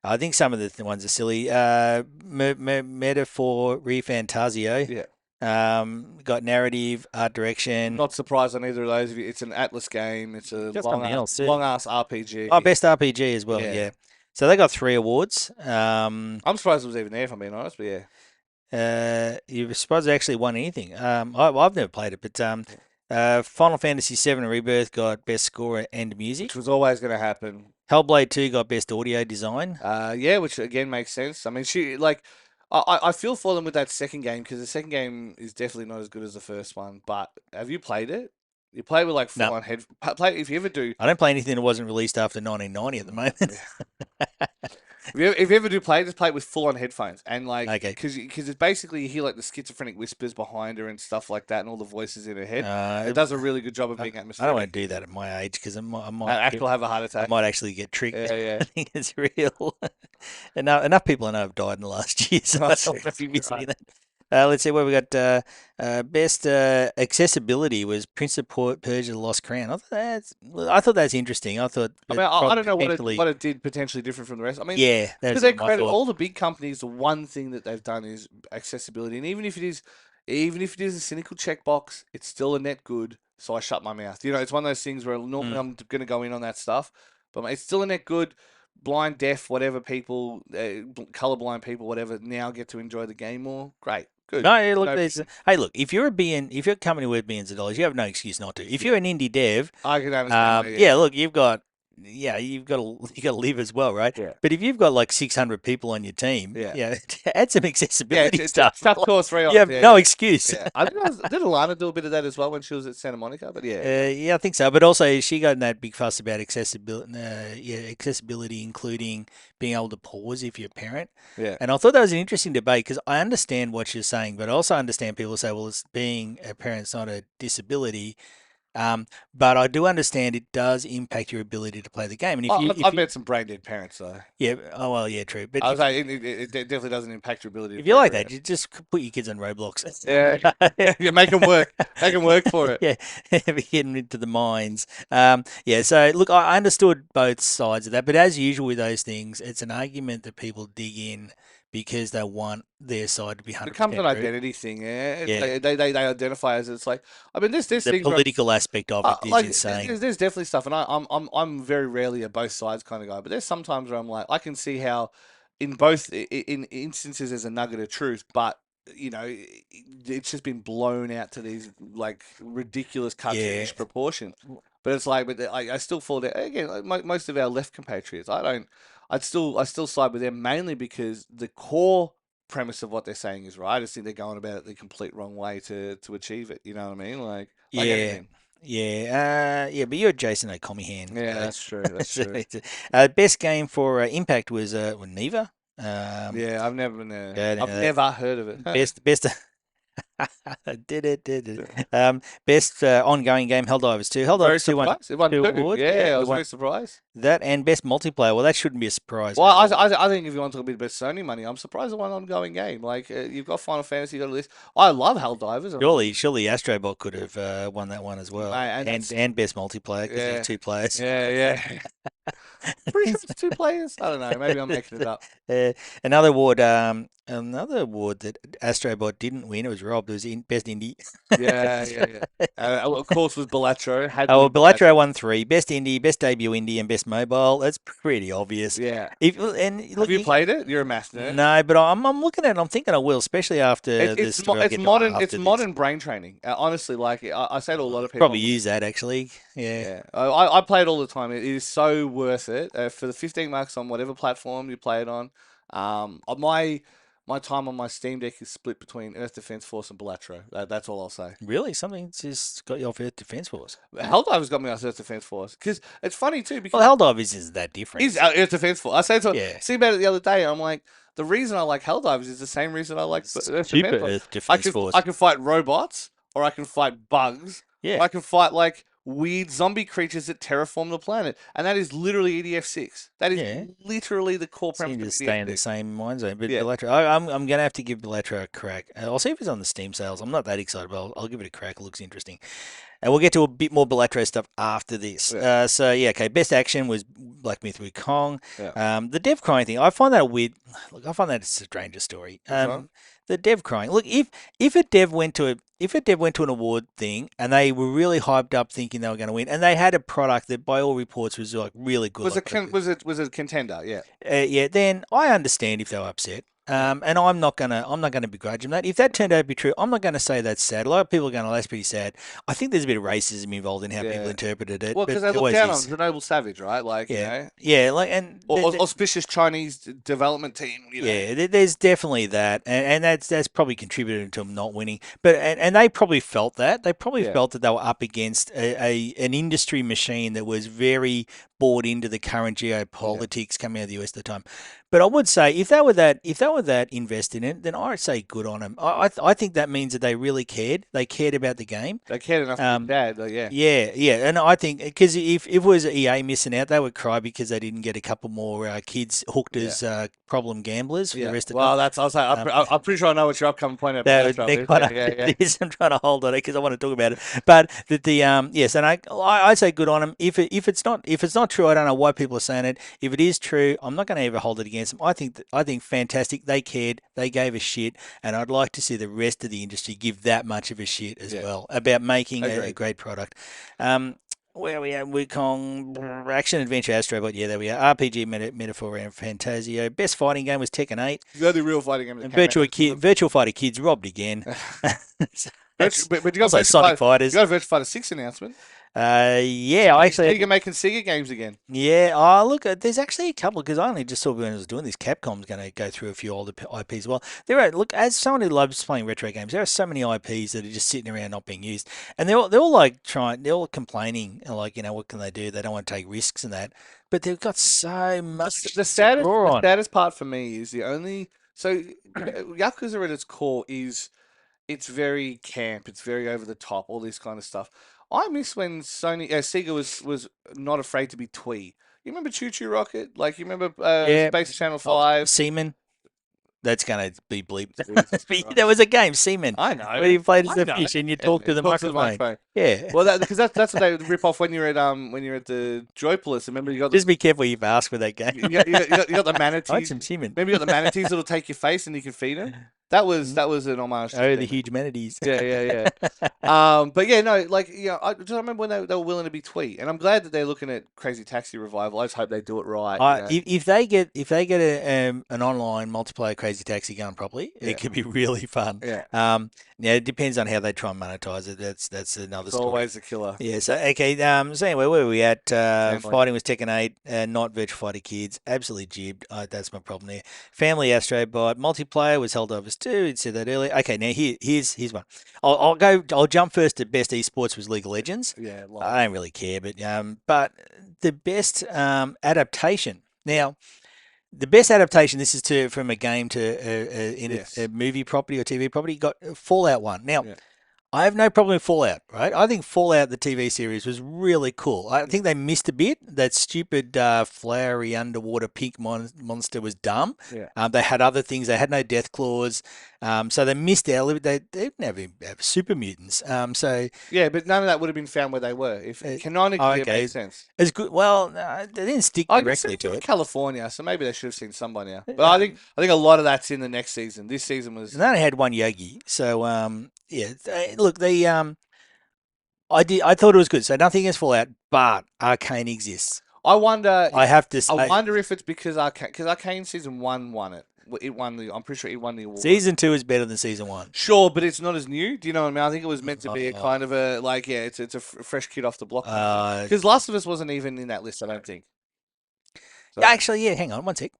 Speaker 1: I think some of the ones are silly. Metaphor Refantasio.
Speaker 2: yeah.
Speaker 1: Got narrative, art direction.
Speaker 2: Not surprised on either of those. It's an Atlas game. It's a
Speaker 1: Got something else too.
Speaker 2: long ass
Speaker 1: Oh,
Speaker 2: RPG.
Speaker 1: best RPG as well.
Speaker 2: Yeah,
Speaker 1: Yeah. So they got 3 awards.
Speaker 2: I'm surprised it was even there, if I'm being honest. But yeah,
Speaker 1: You're surprised they actually won anything. I've never played it, but Final Fantasy VII Rebirth got best score and
Speaker 2: which
Speaker 1: music.
Speaker 2: was always going to happen.
Speaker 1: Hellblade 2 got best audio design.
Speaker 2: Yeah, which again makes sense. I mean, I feel for them with that second game because the second game is definitely not as good as the first one. But have you played it? You play with like full
Speaker 1: No,
Speaker 2: on head. Play if you ever do.
Speaker 1: I don't play anything that wasn't released after 1990 at the moment.
Speaker 2: If you ever do play, just play it with full on headphones and like
Speaker 1: Okay.
Speaker 2: because it's basically you hear like the schizophrenic whispers behind her and stuff like that and all the voices in her head. It
Speaker 1: Uh,
Speaker 2: does a really good job of
Speaker 1: I,
Speaker 2: being
Speaker 1: I don't
Speaker 2: atmospheric.
Speaker 1: want to do that at my age because I
Speaker 2: And
Speaker 1: might
Speaker 2: actually have a heart
Speaker 1: I
Speaker 2: attack.
Speaker 1: might actually get tricked.
Speaker 2: Yeah, yeah.
Speaker 1: I think it's real. Enough people I know have died in the last year, so
Speaker 2: Oh,
Speaker 1: I don't want to
Speaker 2: Jesus
Speaker 1: be missing
Speaker 2: Christ.
Speaker 1: that. Let's see what we got. Best accessibility was Prince of Persia: The Lost Crown. I thought that's interesting. I thought
Speaker 2: I
Speaker 1: it
Speaker 2: mean, I don't know
Speaker 1: potentially,
Speaker 2: what it did potentially different from the rest. I mean,
Speaker 1: yeah,
Speaker 2: to
Speaker 1: that's
Speaker 2: their
Speaker 1: my
Speaker 2: credit,
Speaker 1: thought.
Speaker 2: all the big companies, the one thing that they've done is accessibility, and even if it is a cynical checkbox, it's still a net good. So I shut my mouth. You know, it's one of those things where normally
Speaker 1: Mm.
Speaker 2: I'm going to go in on that stuff, but it's still a net good. Blind, deaf, whatever people, colorblind people, whatever, now get to enjoy the game more. Great, good,
Speaker 1: No, yeah, look,
Speaker 2: no
Speaker 1: there's.
Speaker 2: biggie.
Speaker 1: Hey, look, if you're a company worth billions of dollars, you have no excuse not to. If
Speaker 2: Yeah,
Speaker 1: you're an indie dev,
Speaker 2: I can understand why. Yeah,
Speaker 1: yeah, look, you've got to you got to live as well, right?
Speaker 2: yeah,
Speaker 1: But if you've got like 600 people on your team,
Speaker 2: yeah.
Speaker 1: yeah, add some
Speaker 2: Yeah,
Speaker 1: accessibility
Speaker 2: it's
Speaker 1: stuff.
Speaker 2: tough
Speaker 1: Like,
Speaker 2: two or three
Speaker 1: you
Speaker 2: off.
Speaker 1: have
Speaker 2: Yeah,
Speaker 1: no
Speaker 2: yeah,
Speaker 1: excuse.
Speaker 2: yeah. I think did Alana do a bit of that as well when she was at Santa Monica? But yeah, yeah,
Speaker 1: Yeah, I think so. But also, she got in that big fuss about accessibility. Yeah, accessibility, including being able to pause if you're a parent.
Speaker 2: yeah.
Speaker 1: And I thought that was an interesting debate because I understand what she's saying, but I also understand people say, well, it's being a parent's not a disability. Um, but I do understand it does impact your ability to play the game. And if
Speaker 2: I've
Speaker 1: you,
Speaker 2: met some brain dead parents though.
Speaker 1: yeah, oh well, yeah, true. But
Speaker 2: I was like, it definitely doesn't impact your ability to
Speaker 1: if you like that,
Speaker 2: procreate.
Speaker 1: you just put your kids on Roblox.
Speaker 2: Yeah, yeah, make them work for it.
Speaker 1: Yeah, be getting into the mines. Yeah, so look, I understood both sides of that, but as usual with those things, it's an argument that people dig in because they want their side to be
Speaker 2: It becomes
Speaker 1: 100%
Speaker 2: an
Speaker 1: true.
Speaker 2: identity thing. Yeah, it's
Speaker 1: Yeah,
Speaker 2: like they identify as it's like. I mean, there's
Speaker 1: the
Speaker 2: things where
Speaker 1: political aspect of it is insane.
Speaker 2: there's definitely stuff, and I'm very rarely a both sides kind of guy. But there's sometimes where I'm like, I can see how, in both in instances, there's a nugget of truth, but you know, it's just been blown out to these like ridiculous
Speaker 1: Yeah,
Speaker 2: cartoonish proportions. But it's like, but I still fall down again. Like most of our left compatriots, I don't. I still side with them mainly because the core premise of what they're saying is right. I just think they're going about it the complete wrong way to achieve it. You know what I mean? Like
Speaker 1: yeah,
Speaker 2: anything.
Speaker 1: yeah. But you're a Jason O'Commie hand,
Speaker 2: Yeah,
Speaker 1: so,
Speaker 2: that's true. That's
Speaker 1: so
Speaker 2: true.
Speaker 1: best game for Impact was Neva. Um,
Speaker 2: Yeah, I've never been there.
Speaker 1: yeah,
Speaker 2: I've never heard of it.
Speaker 1: best. Did it. Best ongoing game, Helldivers 2.
Speaker 2: Very
Speaker 1: Helldivers 2 won
Speaker 2: surprised. It won
Speaker 1: two
Speaker 2: two.
Speaker 1: awards. Yeah,
Speaker 2: Yeah, I
Speaker 1: it
Speaker 2: was
Speaker 1: won
Speaker 2: very surprised.
Speaker 1: that and best multiplayer. Well, that shouldn't be a surprise,
Speaker 2: Well,
Speaker 1: really.
Speaker 2: I think if you want to talk a bit about Sony money, I'm surprised it won ongoing game. Like you've got Final Fantasy, you've got a list. I love Helldivers.
Speaker 1: Surely Astrobot could have won that one as well.
Speaker 2: Mate, and that's
Speaker 1: And best multiplayer because there were
Speaker 2: yeah,
Speaker 1: two players.
Speaker 2: yeah. Pretty sure it's two players. I don't know. Maybe I'm making it up.
Speaker 1: Uh, another award that Astrobot didn't win. It was robbed. It was in best indie.
Speaker 2: Yeah, yeah, yeah. Of course, was Balatro. Had to
Speaker 1: Oh, well,
Speaker 2: win
Speaker 1: Balatro
Speaker 2: Balatro.
Speaker 1: won three: best indie, best debut indie, and best mobile. That's pretty obvious.
Speaker 2: Yeah.
Speaker 1: If and
Speaker 2: Have
Speaker 1: look,
Speaker 2: you played it? You're a math nerd.
Speaker 1: no, but I'm looking at it. I'm thinking I will, especially after the story I get to
Speaker 2: It's
Speaker 1: after this.
Speaker 2: modern brain training. Honestly, like I say to a lot of people,
Speaker 1: Probably use that actually. Yeah,
Speaker 2: yeah, I play it all the time. It is so worth it for the 15 bucks on whatever platform you play it on. My time on my Steam Deck is split between Earth Defense Force and Balatro. That's all I'll say.
Speaker 1: really, something just got you off Earth Defense Force.
Speaker 2: Helldivers got me on Earth Defense Force because it's funny too
Speaker 1: Well,
Speaker 2: because
Speaker 1: Helldivers is that different,
Speaker 2: is
Speaker 1: isn't it?
Speaker 2: Earth Defense Force. I say to
Speaker 1: Yeah,
Speaker 2: see about it the other day. I'm like, the reason I like Helldivers is the same reason I like Earth
Speaker 1: Super
Speaker 2: Defense Force.
Speaker 1: Earth Defense
Speaker 2: I
Speaker 1: Force.
Speaker 2: can fight robots, or I can fight bugs, or
Speaker 1: Yeah,
Speaker 2: I can fight like weird zombie creatures that terraform the planet, and that is literally EDF6. That is
Speaker 1: yeah.
Speaker 2: literally the core premise
Speaker 1: Seem
Speaker 2: of
Speaker 1: to stay in the
Speaker 2: EDF6.
Speaker 1: same mind zone, but
Speaker 2: Yeah,
Speaker 1: Balatro, I'm gonna have to give Balatro a crack. I'll see if it's on the Steam sales. I'm not that excited, but I'll give it a crack. It looks interesting. And we'll get to a bit more Balatro stuff after this.
Speaker 2: yeah,
Speaker 1: So yeah, okay. Best action was Black Myth Wukong.
Speaker 2: yeah.
Speaker 1: The dev crying thing, I find that a weird. Look, I find that it's a stranger story.
Speaker 2: Which one?
Speaker 1: The dev crying. Look, if a dev went to a if a dev went to an award thing and they were really hyped up thinking they were going to win, and they had a product that by all reports was like really good,
Speaker 2: Was
Speaker 1: like
Speaker 2: was a contender? Yeah,
Speaker 1: yeah, then I understand if they were upset.
Speaker 2: yeah,
Speaker 1: And I'm not gonna begrudge them that. If that turned out to be true, I'm not gonna say that's sad. A lot of people are going, "Oh, that's pretty sad." I think there's a bit of racism involved in how people
Speaker 2: yeah.
Speaker 1: interpreted it,
Speaker 2: Well,
Speaker 1: but
Speaker 2: because they
Speaker 1: it
Speaker 2: look
Speaker 1: always
Speaker 2: down on
Speaker 1: is.
Speaker 2: the noble savage, right? Like you
Speaker 1: Yeah,
Speaker 2: know,
Speaker 1: yeah, like and
Speaker 2: auspicious Chinese development team. You know.
Speaker 1: yeah, there's definitely that, and that's probably contributed to them not winning. But and they probably felt that they probably
Speaker 2: Yeah,
Speaker 1: felt that they were up against an industry machine that was very bought into the current
Speaker 2: yeah,
Speaker 1: geopolitics coming out of the US at the time. But I would say if they were know that invest in it, then I say good on them. I think that means that they really cared. They cared about the game.
Speaker 2: They cared enough to be
Speaker 1: Um,
Speaker 2: bad, though, yeah.
Speaker 1: yeah, yeah, and I think because if it was EA missing out, they would cry because they didn't get a couple more kids hooked
Speaker 2: Yeah.
Speaker 1: as problem gamblers for the
Speaker 2: Yeah.
Speaker 1: rest of the
Speaker 2: Well, that's, I was like,
Speaker 1: time.
Speaker 2: I'm pretty sure I know what your upcoming point at
Speaker 1: That
Speaker 2: Balatro
Speaker 1: they're
Speaker 2: is.
Speaker 1: quite
Speaker 2: Yeah,
Speaker 1: up
Speaker 2: yeah,
Speaker 1: to
Speaker 2: yeah.
Speaker 1: this. I'm trying to hold on it because I want to talk about it. But yes, and I say good on them. If it's not true, I don't know why people are saying it. If it is true, I'm not going to ever hold it against them. I think fantastic. They cared. They gave a shit, and I'd like to see the rest of the industry give that much of a shit as
Speaker 2: Yeah.
Speaker 1: well about making a
Speaker 2: Agreed.
Speaker 1: great product. Where are we at? Wukong Action Adventure Astrobot. Yeah, there we are. RPG Metaphor and Fantasio. Best fighting game was Tekken 8.
Speaker 2: The only real fighting game that
Speaker 1: And
Speaker 2: came out this month.
Speaker 1: Virtual Fighter Kids robbed again. So
Speaker 2: Virtu-
Speaker 1: that's
Speaker 2: but
Speaker 1: also Sonic
Speaker 2: You
Speaker 1: Fighters.
Speaker 2: got a Virtua Fighter 6 announcement.
Speaker 1: Yeah, I actually,
Speaker 2: Sega making Sega games again.
Speaker 1: yeah. Oh, look, there's actually a couple because I only just saw when I was doing this. Capcom's going to go through a few older IPs as well. There are look as someone who loves playing retro games. There are so many IPs that are just sitting around not being used, and they're all like they're all complaining, like what can they do? They don't want to take risks and that, but they've got so much to draw
Speaker 2: The
Speaker 1: on.
Speaker 2: saddest part for me is the only so Yakuza at its core is it's very camp, it's very over the top, all this kind of stuff. I miss when Sega was not afraid to be twee. You remember Choo Choo Rocket? Like you remember
Speaker 1: Yeah,
Speaker 2: Space Channel
Speaker 1: oh,
Speaker 2: 5?
Speaker 1: Seaman. That's going to be bleeped.
Speaker 2: Jesus
Speaker 1: There was
Speaker 2: Christ.
Speaker 1: a game, Seaman,
Speaker 2: I know.
Speaker 1: where you played as
Speaker 2: I
Speaker 1: a
Speaker 2: know.
Speaker 1: fish and you
Speaker 2: Yeah,
Speaker 1: talk to
Speaker 2: it
Speaker 1: the
Speaker 2: talks to the
Speaker 1: microphone.
Speaker 2: microphone.
Speaker 1: Yeah.
Speaker 2: Well, because that's what they rip off when you're at the Joypolis. Remember you got
Speaker 1: Just be careful you ask for that game.
Speaker 2: you got the
Speaker 1: I want
Speaker 2: manatees.
Speaker 1: some Seaman.
Speaker 2: Maybe you got the manatees that'll take your face and you can feed them. That was an homage to
Speaker 1: Oh, the
Speaker 2: Sega.
Speaker 1: huge manatees.
Speaker 2: Yeah, yeah, yeah. But yeah, no, like I just remember when they were willing to be twee, and I'm glad that they're looking at Crazy Taxi revival. I just hope they do it right. You know?
Speaker 1: If they get an online multiplayer Crazy Taxi going properly,
Speaker 2: Yeah,
Speaker 1: it could be really fun.
Speaker 2: yeah.
Speaker 1: Now it depends on how they try and monetize it. That's another
Speaker 2: It's
Speaker 1: story.
Speaker 2: always a killer.
Speaker 1: Yeah. So okay. So anyway, where were we at?
Speaker 2: Family.
Speaker 1: Fighting was Tekken 8, not Virtual Fighter Kids. Absolutely jibbed. That's my problem there. Family Astrobot multiplayer was Helldivers 2. It said that earlier. Okay. Now here's one. I'll go. I'll jump first to best esports was League of Legends.
Speaker 2: Yeah,
Speaker 1: I don't really care, but the best adaptation. Now, the best adaptation. This is to from a game to a
Speaker 2: yes,
Speaker 1: movie property or TV property. Got Fallout 1. Now,
Speaker 2: yeah,
Speaker 1: I have no problem with Fallout, right? I think Fallout, the TV series, was really cool. I think they missed a bit. That stupid, flowery underwater pink monster was dumb.
Speaker 2: yeah.
Speaker 1: They had other things. They had no death claws. So they missed out. They didn't have super mutants.
Speaker 2: Yeah, but none of that would have been found where they were. If
Speaker 1: Uh,
Speaker 2: canonically it
Speaker 1: okay.
Speaker 2: makes sense.
Speaker 1: It's good. Well, no, they didn't stick
Speaker 2: I guess
Speaker 1: directly
Speaker 2: it's
Speaker 1: to
Speaker 2: in
Speaker 1: it.
Speaker 2: California, so maybe they should have seen some by now. But
Speaker 1: Um,
Speaker 2: I think a lot of that's in the next season. This season was
Speaker 1: and they only had one Yogi. So, yeah. Look, I thought it was good. So nothing against Fallout, but Arcane exists.
Speaker 2: I wonder.
Speaker 1: I have to
Speaker 2: I
Speaker 1: say,
Speaker 2: wonder if it's because Arcane season one won it. It won the. I'm pretty sure it won the award.
Speaker 1: season 2 is better than season 1.
Speaker 2: Sure, but it's not as new. Do you know what I mean? I think it was meant to be a
Speaker 1: Uh,
Speaker 2: kind of a like yeah, it's a fresh kid off the block kind of thing.
Speaker 1: uh,
Speaker 2: Because Last of Us wasn't even in that list. I don't think. So
Speaker 1: yeah, actually, yeah. Hang on, one sec.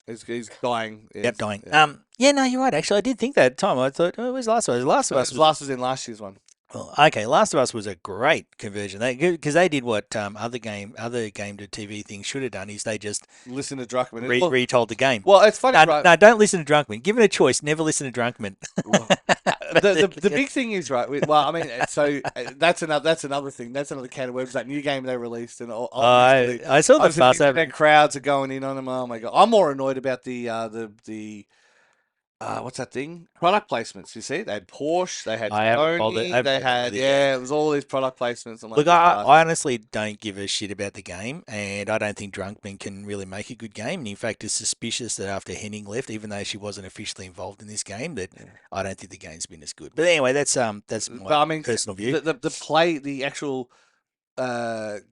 Speaker 2: he's dying.
Speaker 1: Yep, dying.
Speaker 2: Yeah.
Speaker 1: Yeah, no, you're right. Actually, I did think that at the time. I thought, oh, where's Last of Us? Last of Us was
Speaker 2: Last was in last year's one.
Speaker 1: well, okay. Last of Us was a great conversion. Because they did what other game to TV things should have done is they just
Speaker 2: Listen to Druckmann.
Speaker 1: retold the game.
Speaker 2: Well, it's funny,
Speaker 1: No,
Speaker 2: right?
Speaker 1: no, don't listen to Drunkman. Given a choice, never listen to Drunkman.
Speaker 2: Well, the big thing is right. Well, I mean, so that's another thing. That's another can of worms. That new game they released, and obviously,
Speaker 1: I saw the
Speaker 2: obviously
Speaker 1: fuss
Speaker 2: the
Speaker 1: over.
Speaker 2: internet crowds are going in on them. Oh my god, I'm more annoyed about the what's that thing? Product placements. You see, they had Porsche, they had
Speaker 1: I haven't bothered.
Speaker 2: Sony, they had it was all these product placements. I'm like,
Speaker 1: Look, I honestly don't give a shit about the game, and I don't think Drunkman can really make a good game. And in fact, it's suspicious that after Henning left, even though she wasn't officially involved in this game, that I don't think the game's been as good. But anyway, that's
Speaker 2: but
Speaker 1: my
Speaker 2: I mean,
Speaker 1: personal view.
Speaker 2: the actual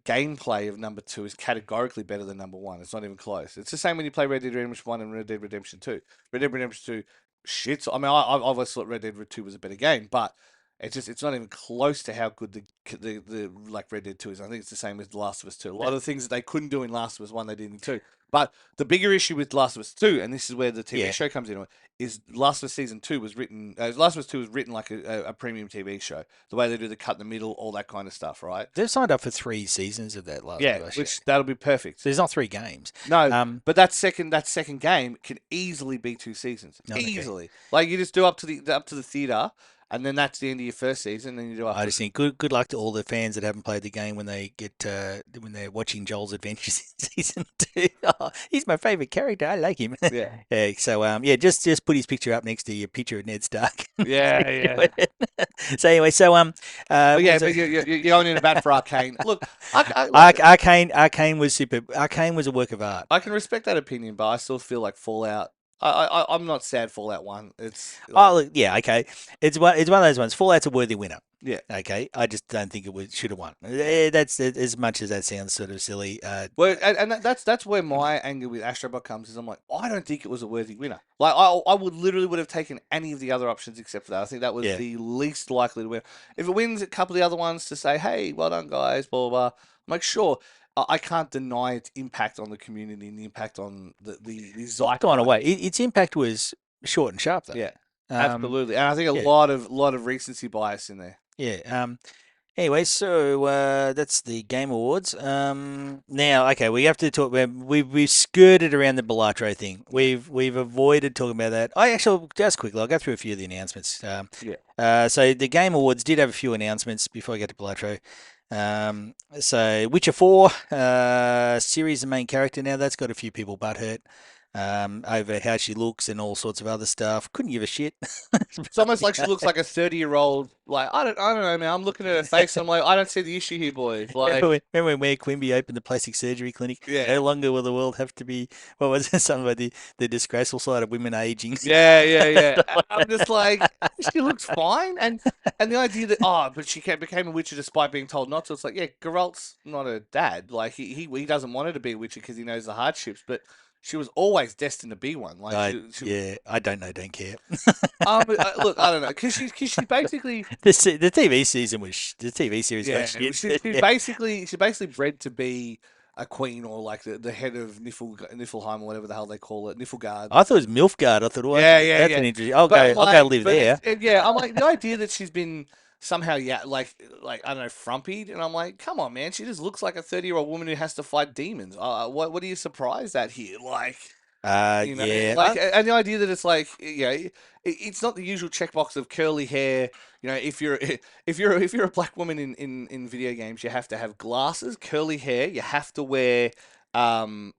Speaker 2: gameplay of number two is categorically better than number one. It's not even close. It's the same when you play Red Dead Redemption 1 and Red Dead Redemption 2. Red Dead Redemption 2 shits. I mean, I always thought Red Dead 2 was a better game, but It's not even close to how good the like Red Dead 2 is. I think it's the same with The Last of Us 2. A lot of the things that they couldn't do in Last of Us 1, they did in 2. But the bigger issue with Last of Us 2, and this is where the TV
Speaker 1: Yeah,
Speaker 2: show comes in, is Last of Us Season 2 was written, Last of Us 2 was written like a premium TV show. The way they do the cut in the middle, all that kind of stuff, right?
Speaker 1: they've signed up for 3 seasons of that Last
Speaker 2: Yeah,
Speaker 1: of Us show.
Speaker 2: which that'll be perfect.
Speaker 1: There's not 3 games.
Speaker 2: No,
Speaker 1: Um,
Speaker 2: but that second game can easily be 2 seasons.
Speaker 1: no, okay.
Speaker 2: Easily. Like you just do up to the theater, and then that's the end of your first season. Then you do up
Speaker 1: I
Speaker 2: to
Speaker 1: just think good luck to all the fans that haven't played the game when they get when they're watching Joel's adventures in season 2. Oh, he's my favorite character. I like him.
Speaker 2: yeah,
Speaker 1: Yeah. So yeah, just put his picture up next to your picture of Ned Stark.
Speaker 2: yeah, yeah.
Speaker 1: So anyway, so
Speaker 2: But yeah,
Speaker 1: was
Speaker 2: but
Speaker 1: it-
Speaker 2: you're going in a bat for Arcane. Look,
Speaker 1: Arcane was super. Arcane was a work of art.
Speaker 2: I can respect that opinion, but I still feel like Fallout. I'm not sad Fallout 1. It's like,
Speaker 1: Oh, look, yeah, okay. It's one of those ones. Fallout's a worthy winner.
Speaker 2: yeah.
Speaker 1: Okay, I just don't think should have won. That's as much as that sounds sort of silly.
Speaker 2: Well, and that's where my anger with Astrobot comes is I'm like, I don't think it was a worthy winner. Like I would have taken any of the other options except for that. I think that was
Speaker 1: Yeah.
Speaker 2: the least likely to win. If it wins a couple of the other ones to say, hey, well done guys, blah blah blah. I'm like, sure. I can't deny its impact on the community and the impact on the
Speaker 1: It's gone
Speaker 2: zeitgeist.
Speaker 1: away. Its impact was short and sharp, though.
Speaker 2: Yeah,
Speaker 1: Um,
Speaker 2: absolutely. And I think a
Speaker 1: yeah,
Speaker 2: lot of recency bias in there.
Speaker 1: yeah. Anyway, so that's the Game Awards. Now, okay, we have to talk. We've skirted around the Balatro thing.
Speaker 2: Yeah.
Speaker 1: We've avoided talking about that. I actually just quickly, I'll go through a few of the announcements.
Speaker 2: Yeah.
Speaker 1: So the Game Awards did have a few announcements before I get to Balatro. So Witcher 4 series, the main character now, that's got a few people butthurt over how she looks and all sorts of other stuff. Couldn't give a shit.
Speaker 2: It's almost like she looks like a 30-year-old. Like I don't know, man. I'm looking at her face. And I'm like, I don't see the issue here, boys. Like,
Speaker 1: Remember when Mayor Quimby opened the plastic surgery clinic?
Speaker 2: yeah,
Speaker 1: No longer will the world have to be, what was it, something about the disgraceful side of women aging.
Speaker 2: yeah, yeah, yeah. And I'm just like, she looks fine, and the idea that but she became a Witcher despite being told not to. It's like, yeah, Geralt's not her dad. Like he doesn't want her to be a Witcher because he knows the hardships, but she was always destined to be one. Like
Speaker 1: Yeah, I don't know, don't care.
Speaker 2: look, I don't know, because she basically.
Speaker 1: The TV season the TV series
Speaker 2: Yeah,
Speaker 1: got shit.
Speaker 2: she's basically bred to be a queen or like the head of Niflheim or whatever the hell they call it, Niflgaard.
Speaker 1: I thought it was Milfgard. I thought, well,
Speaker 2: Yeah, yeah,
Speaker 1: that's
Speaker 2: yeah.
Speaker 1: an interesting. I'll
Speaker 2: But
Speaker 1: go. I'll go
Speaker 2: like,
Speaker 1: live
Speaker 2: but
Speaker 1: there.
Speaker 2: yeah, I'm like the idea that she's been somehow like I don't know frumpied, and I'm like, come on, man, she just looks like a 30-year-old woman who has to fight demons. What are you surprised at here? Like.
Speaker 1: Yeah.
Speaker 2: Like, and the idea that it's like, it's not the usual checkbox of curly hair. If you're if you're a black woman in video games, you have to have glasses, curly hair. You have to wear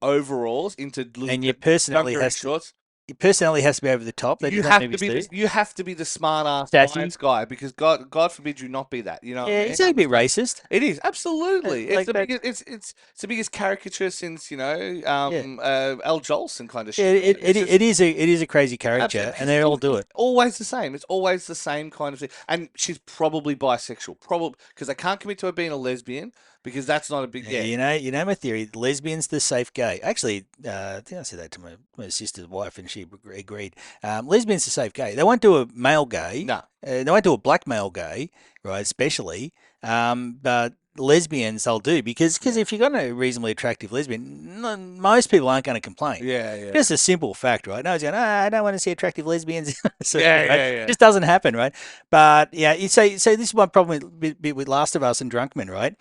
Speaker 2: overalls into little
Speaker 1: And
Speaker 2: dungaree shorts.
Speaker 1: your personality has to be over the top. They
Speaker 2: You
Speaker 1: did that
Speaker 2: have
Speaker 1: in
Speaker 2: to
Speaker 1: movies
Speaker 2: be
Speaker 1: too.
Speaker 2: you have to be the smart ass
Speaker 1: Sassy.
Speaker 2: science guy because God forbid you not be that. You know what I
Speaker 1: Yeah,
Speaker 2: mean?
Speaker 1: it's a bit racist.
Speaker 2: It is absolutely. It's
Speaker 1: Like
Speaker 2: the
Speaker 1: that.
Speaker 2: biggest. It's the biggest caricature since
Speaker 1: Yeah.
Speaker 2: Al Jolson kind of
Speaker 1: Yeah,
Speaker 2: shit. It's just
Speaker 1: it is a crazy caricature,
Speaker 2: absolutely.
Speaker 1: and they all do it.
Speaker 2: Always the same. It's always the same kind of thing. And she's probably bisexual, probably because they can't commit to her being a lesbian because that's not a big
Speaker 1: Yeah, you know my theory. Lesbians, the safe gay. Actually, I think I said that to my sister's wife, and she agreed. Lesbians, the safe gay. They won't do a male gay.
Speaker 2: No,
Speaker 1: They won't do a black male gay, right? Especially, but lesbians they'll do because if you've got a reasonably attractive lesbian, most people aren't going to complain.
Speaker 2: yeah.
Speaker 1: Just a simple fact, right? No one's going, I don't want to see attractive lesbians. So,
Speaker 2: Yeah,
Speaker 1: right?
Speaker 2: yeah, yeah.
Speaker 1: Just doesn't happen, right? But yeah, you say so. This is my problem with Last of Us and Drunkman, right?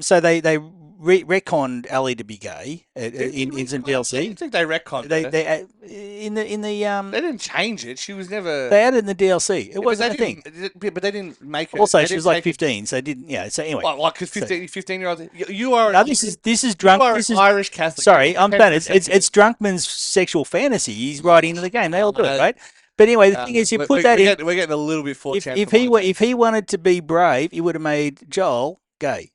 Speaker 1: So they retconned Ellie to be gay in some
Speaker 2: I
Speaker 1: DLC.
Speaker 2: think they retconned her.
Speaker 1: They in the
Speaker 2: They didn't change it. She was never.
Speaker 1: they added in the DLC. It
Speaker 2: but
Speaker 1: wasn't
Speaker 2: they
Speaker 1: a thing.
Speaker 2: didn't. But they didn't make her.
Speaker 1: Also,
Speaker 2: They
Speaker 1: she
Speaker 2: didn't
Speaker 1: was like
Speaker 2: make it.
Speaker 1: 15, so it didn't. Yeah. So anyway,
Speaker 2: Like, because
Speaker 1: so
Speaker 2: 15-year-olds. You are.
Speaker 1: now this is
Speaker 2: You
Speaker 1: drunk.
Speaker 2: are
Speaker 1: This
Speaker 2: an
Speaker 1: is
Speaker 2: Irish Catholic.
Speaker 1: sorry. I'm saying
Speaker 2: It's
Speaker 1: it's Drunkman's sexual fantasy. He's writing into the game. They all do it, right? But anyway, the thing is, you put that in.
Speaker 2: We're getting a little bit
Speaker 1: If
Speaker 2: forechan.
Speaker 1: if he wanted to be brave, he would have made Joel gay,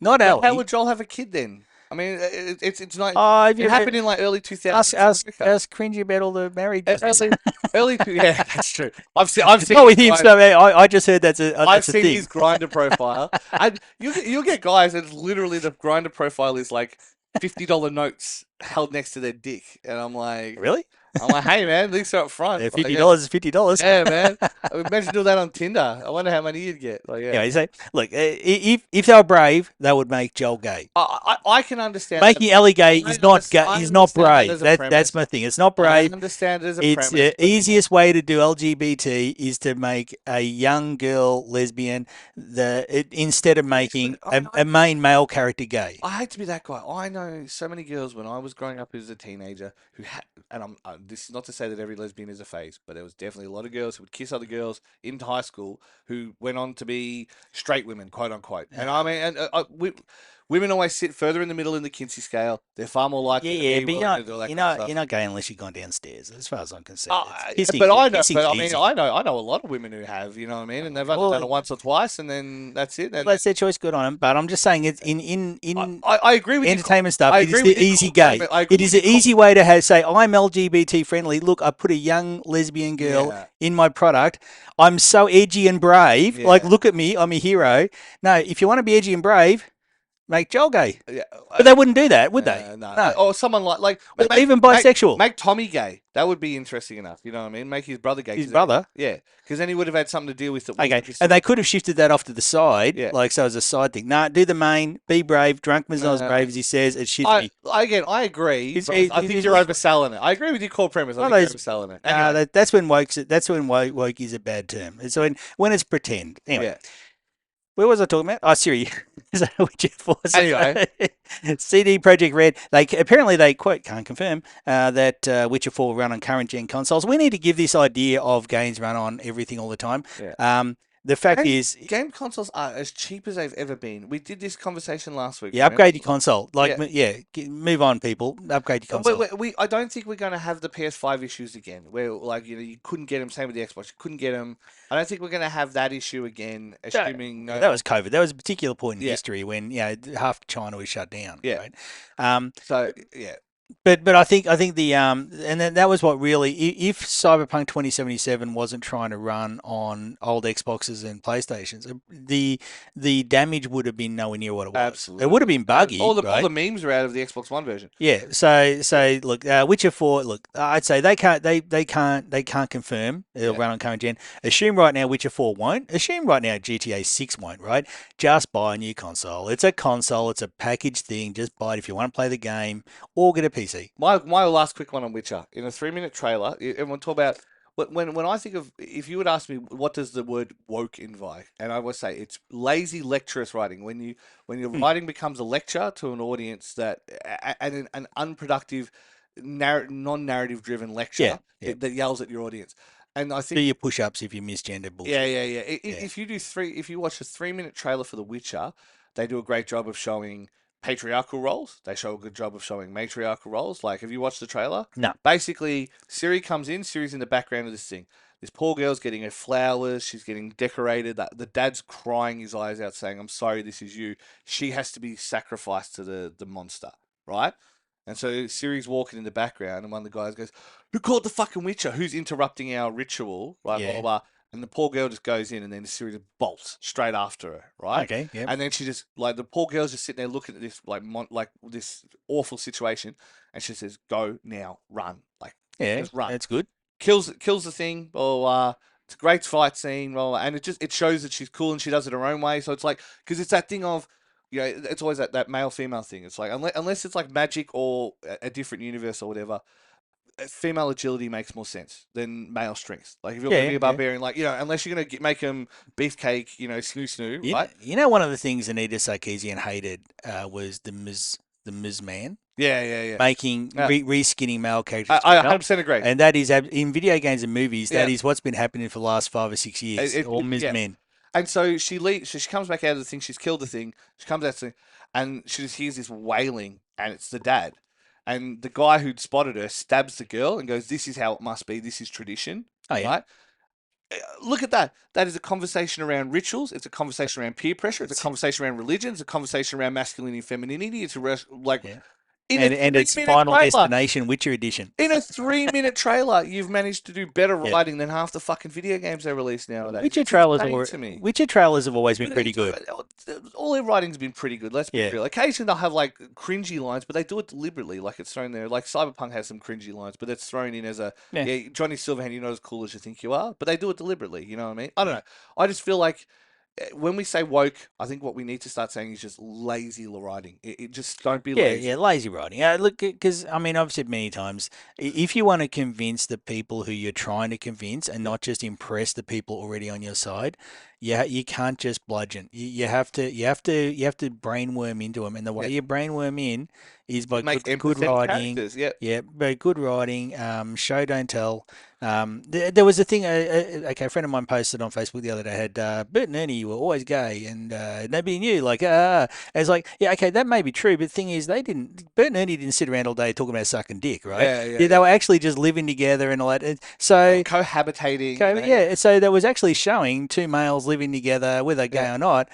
Speaker 1: not
Speaker 2: How
Speaker 1: Ellie.
Speaker 2: would Joel have a kid then? I mean, it's not.
Speaker 1: Oh, have you
Speaker 2: It happened
Speaker 1: read,
Speaker 2: in like early 2000s.
Speaker 1: ask cringy about all the married.
Speaker 2: Yeah, that's true. I've seen
Speaker 1: Not with
Speaker 2: his
Speaker 1: him.
Speaker 2: grind-
Speaker 1: So I just heard that's
Speaker 2: I've
Speaker 1: a
Speaker 2: seen
Speaker 1: thing.
Speaker 2: his grinder profile, and you'll get guys. It's literally the grinder profile is like $50 notes. held next to their dick, and
Speaker 1: Really?
Speaker 2: I'm like, hey man, links are up front. Like, yeah,
Speaker 1: $50 is $50.
Speaker 2: yeah, man. Imagine doing that on Tinder. I wonder how many you'd get. Like, yeah,
Speaker 1: Anyway, so look, if they were brave, they would make Joel gay.
Speaker 2: I can understand that.
Speaker 1: Making Ellie gay is not gay,
Speaker 2: I
Speaker 1: is not
Speaker 2: understand that
Speaker 1: brave.
Speaker 2: as a
Speaker 1: That's
Speaker 2: premise.
Speaker 1: my thing. It's not
Speaker 2: I
Speaker 1: brave.
Speaker 2: understand it as a
Speaker 1: It's
Speaker 2: premise,
Speaker 1: the
Speaker 2: but
Speaker 1: easiest way to do LGBT is to make a young girl lesbian instead of
Speaker 2: yes,
Speaker 1: making
Speaker 2: but I mean,
Speaker 1: a main male character gay.
Speaker 2: I hate to be that guy. I know so many girls when I was growing up as a teenager who had, and this is not to say that every lesbian is a phase, but there was definitely a lot of girls who would kiss other girls in high school who went on to be straight women, quote unquote. And I mean, women always sit further in the middle in the Kinsey scale. They're far more
Speaker 1: Yeah,
Speaker 2: likely to
Speaker 1: yeah,
Speaker 2: be
Speaker 1: but
Speaker 2: willing to do all that kind of
Speaker 1: you're
Speaker 2: stuff.
Speaker 1: not gay unless you've gone downstairs. As far as I'm concerned, it's
Speaker 2: But I know,
Speaker 1: kissing's
Speaker 2: but I mean,
Speaker 1: easy.
Speaker 2: I know a lot of women who have, you know what I mean, and they've only done
Speaker 1: Well,
Speaker 2: it once or twice, and then that's it.
Speaker 1: well,
Speaker 2: And
Speaker 1: that's their choice. Good on them. But I'm just saying, it's in
Speaker 2: I agree with you.
Speaker 1: entertainment stuff.
Speaker 2: I
Speaker 1: It is
Speaker 2: agree
Speaker 1: the
Speaker 2: with your
Speaker 1: easy
Speaker 2: core
Speaker 1: gay.
Speaker 2: premise. I agree
Speaker 1: It
Speaker 2: with
Speaker 1: is
Speaker 2: your
Speaker 1: the easy way to say I'm LGBT friendly. Look, I put a young lesbian girl
Speaker 2: yeah,
Speaker 1: in my product. I'm so edgy and brave. Like,
Speaker 2: yeah.
Speaker 1: look at me. I'm a hero. No, if you want to be edgy and brave, make Joel gay.
Speaker 2: Yeah,
Speaker 1: But they wouldn't do that, would they?
Speaker 2: no.
Speaker 1: No.
Speaker 2: Or someone or
Speaker 1: Even bisexual.
Speaker 2: make Tommy gay. That would be interesting enough. You know what I mean? Make his brother gay.
Speaker 1: His
Speaker 2: 'Cause then
Speaker 1: brother.
Speaker 2: yeah, because then he would have had something to deal with that
Speaker 1: Okay,
Speaker 2: wasn't just
Speaker 1: and they could have shifted that off to the side,
Speaker 2: yeah.
Speaker 1: like so as a side thing. Nah, do the main, be brave. Drunkman's not as
Speaker 2: Uh,
Speaker 1: brave as he says. It shits me.
Speaker 2: I agree,
Speaker 1: He's,
Speaker 2: but
Speaker 1: he,
Speaker 2: I
Speaker 1: he,
Speaker 2: think you're overselling it. I agree with your core premise. I
Speaker 1: one of
Speaker 2: think you're
Speaker 1: those.
Speaker 2: overselling it.
Speaker 1: Nah,
Speaker 2: Anyway,
Speaker 1: that's when woke is a bad term. It's when it's pretend. Anyway,
Speaker 2: yeah.
Speaker 1: where was I talking about? Oh, Siri. Is that what you for?
Speaker 2: Anyway,
Speaker 1: CD Project Red. Apparently they quote can't confirm that Witcher 4 will run on current gen consoles. We need to give this idea of games run on everything all the time.
Speaker 2: yeah.
Speaker 1: The fact is,
Speaker 2: Game consoles are as cheap as they've ever been. We did this conversation last week,
Speaker 1: yeah,
Speaker 2: right?
Speaker 1: upgrade your console.
Speaker 2: Yeah.
Speaker 1: Move on, people. Upgrade your console.
Speaker 2: I don't think we're going to have the PS5 issues again, where you couldn't get them. Same with the Xbox, you couldn't get them. I don't think we're going to have that issue again, assuming no.
Speaker 1: That was COVID. That was a particular point in
Speaker 2: Yeah,
Speaker 1: history when half China was shut down,
Speaker 2: yeah.
Speaker 1: right? Um,
Speaker 2: So yeah,
Speaker 1: but I think and then that was what really if Cyberpunk 2077 wasn't trying to run on old Xboxes and PlayStations, the damage would have been nowhere near what it was.
Speaker 2: absolutely.
Speaker 1: It would have been buggy,
Speaker 2: All the
Speaker 1: right?
Speaker 2: memes are out of the Xbox One version.
Speaker 1: Yeah. So look, Witcher 4. Look, I'd say they can't confirm it'll
Speaker 2: Yeah,
Speaker 1: run on current gen. Assume right now Witcher 4 won't. Assume right now GTA 6 won't. Right? Just buy a new console. It's a console. It's a package thing. Just buy it if you want to play the game or get a PC.
Speaker 2: my last quick one on Witcher in a 3 minute trailer. Everyone talk about when I think of if you would ask me what does the word woke invite, and I would say it's lazy lecturous writing. When your
Speaker 1: Hmm.
Speaker 2: writing becomes a lecture to an audience and an unproductive, non-narrative driven
Speaker 1: Yeah.
Speaker 2: lecture
Speaker 1: Yeah.
Speaker 2: that yells at your audience. And I
Speaker 1: Do
Speaker 2: think
Speaker 1: your push-ups if you misgender
Speaker 2: yeah,
Speaker 1: bullshit.
Speaker 2: yeah, yeah.
Speaker 1: Yeah.
Speaker 2: If you watch a 3 minute trailer for The Witcher, they do a great job of showing patriarchal roles. They show a good job of showing matriarchal roles. Like, have you watched the trailer?
Speaker 1: No.
Speaker 2: Basically, Siri comes in. Siri's in the background of this thing. This poor girl's getting her flowers. She's getting decorated. The dad's crying his eyes out, saying, "I'm sorry, this is you." She has to be sacrificed to the monster, right? And so Siri's walking in the background, and one of the guys goes, "Who called the fucking Witcher? Who's interrupting our ritual?" Right, blah blah
Speaker 1: Yeah.
Speaker 2: blah. And the poor girl just goes in, and then the Siri just bolts straight after her, right?
Speaker 1: Okay. Yep.
Speaker 2: And then she just like the poor girl's just sitting there looking at this like this awful situation, and she says, "Go now, run, like
Speaker 1: Yeah.
Speaker 2: just run."
Speaker 1: That's good.
Speaker 2: Kills the thing. It's a great fight scene. And it shows that she's cool and she does it her own way. So it's like because it's that thing of it's always that male female thing. It's like unless it's like magic or a different universe or whatever, female agility makes more sense than male strength. Like if you're going to
Speaker 1: Yeah.
Speaker 2: be a
Speaker 1: Yeah.
Speaker 2: barbarian, like unless you're going to make them beefcake, snoo snoo, right?
Speaker 1: One of the things Anita Sarkeesian hated was the Ms. Man
Speaker 2: Yeah.
Speaker 1: making
Speaker 2: Uh,
Speaker 1: reskinning male characters
Speaker 2: I
Speaker 1: female,
Speaker 2: 100% agree.
Speaker 1: and that is in video games and movies. That
Speaker 2: Yeah,
Speaker 1: is what's been happening for the last 5 or 6 years. All Ms.
Speaker 2: yeah.
Speaker 1: Men.
Speaker 2: And so she leaves. So she comes back out of the thing. She's killed the thing. She comes out of the thing, and she just hears this wailing, and it's the dad. And the guy who'd spotted her stabs the girl and goes, "This is how it must be. This is tradition."
Speaker 1: Oh yeah.
Speaker 2: Right? Look at that. That is a conversation around rituals. It's a conversation around peer pressure. It's a conversation around religion. It's a conversation around masculinity and femininity. Like
Speaker 1: Yeah.
Speaker 2: In a
Speaker 1: and its
Speaker 2: 3 minute
Speaker 1: Final
Speaker 2: trailer.
Speaker 1: Destination Witcher edition.
Speaker 2: In a 3 minute trailer, you've managed to do better
Speaker 1: Yeah.
Speaker 2: writing than half the fucking video games they release nowadays.
Speaker 1: Witcher
Speaker 2: It's
Speaker 1: trailers
Speaker 2: insane
Speaker 1: are
Speaker 2: to me.
Speaker 1: Witcher trailers have always been
Speaker 2: But
Speaker 1: pretty
Speaker 2: it's,
Speaker 1: good.
Speaker 2: all their writing's been pretty good. Let's be
Speaker 1: Yeah.
Speaker 2: real. Occasionally they'll have like cringy lines, but they do it deliberately. Like it's thrown there. Like Cyberpunk has some cringy lines, but it's thrown in as a
Speaker 1: Yeah.
Speaker 2: yeah, Johnny Silverhand. You're not as cool as you think you are, but they do it deliberately. You know what I mean? I don't
Speaker 1: Yeah.
Speaker 2: know. I just feel like when we say woke, I think what we need to start saying is just lazy writing. It just don't be
Speaker 1: Yeah, yeah,
Speaker 2: lazy.
Speaker 1: lazy writing. Look, because I mean, I've said many times, if you want to convince the people who you're trying to convince, and
Speaker 2: Yeah,
Speaker 1: not just impress the people already on your side, you can't just bludgeon. You have to brainworm into them, and the way
Speaker 2: yeah.
Speaker 1: you brainworm in is by
Speaker 2: Make
Speaker 1: good
Speaker 2: empathetic
Speaker 1: writing.
Speaker 2: characters. Yeah,
Speaker 1: Yeah, by good writing. Show don't tell. There was a thing. Okay, a friend of mine posted on Facebook the other day had Bert and Ernie were always gay, and nobody knew. Like, it's like, yeah, okay, that may be true, but the thing is, they didn't. Bert and Ernie didn't sit around all day talking about sucking dick, right?
Speaker 2: yeah, yeah,
Speaker 1: Yeah, they
Speaker 2: yeah.
Speaker 1: were actually just living together and all that. So,
Speaker 2: Cohabitating. You
Speaker 1: okay,
Speaker 2: know, yeah,
Speaker 1: yeah, so that was actually showing two males living together, whether gay
Speaker 2: yeah,
Speaker 1: or not,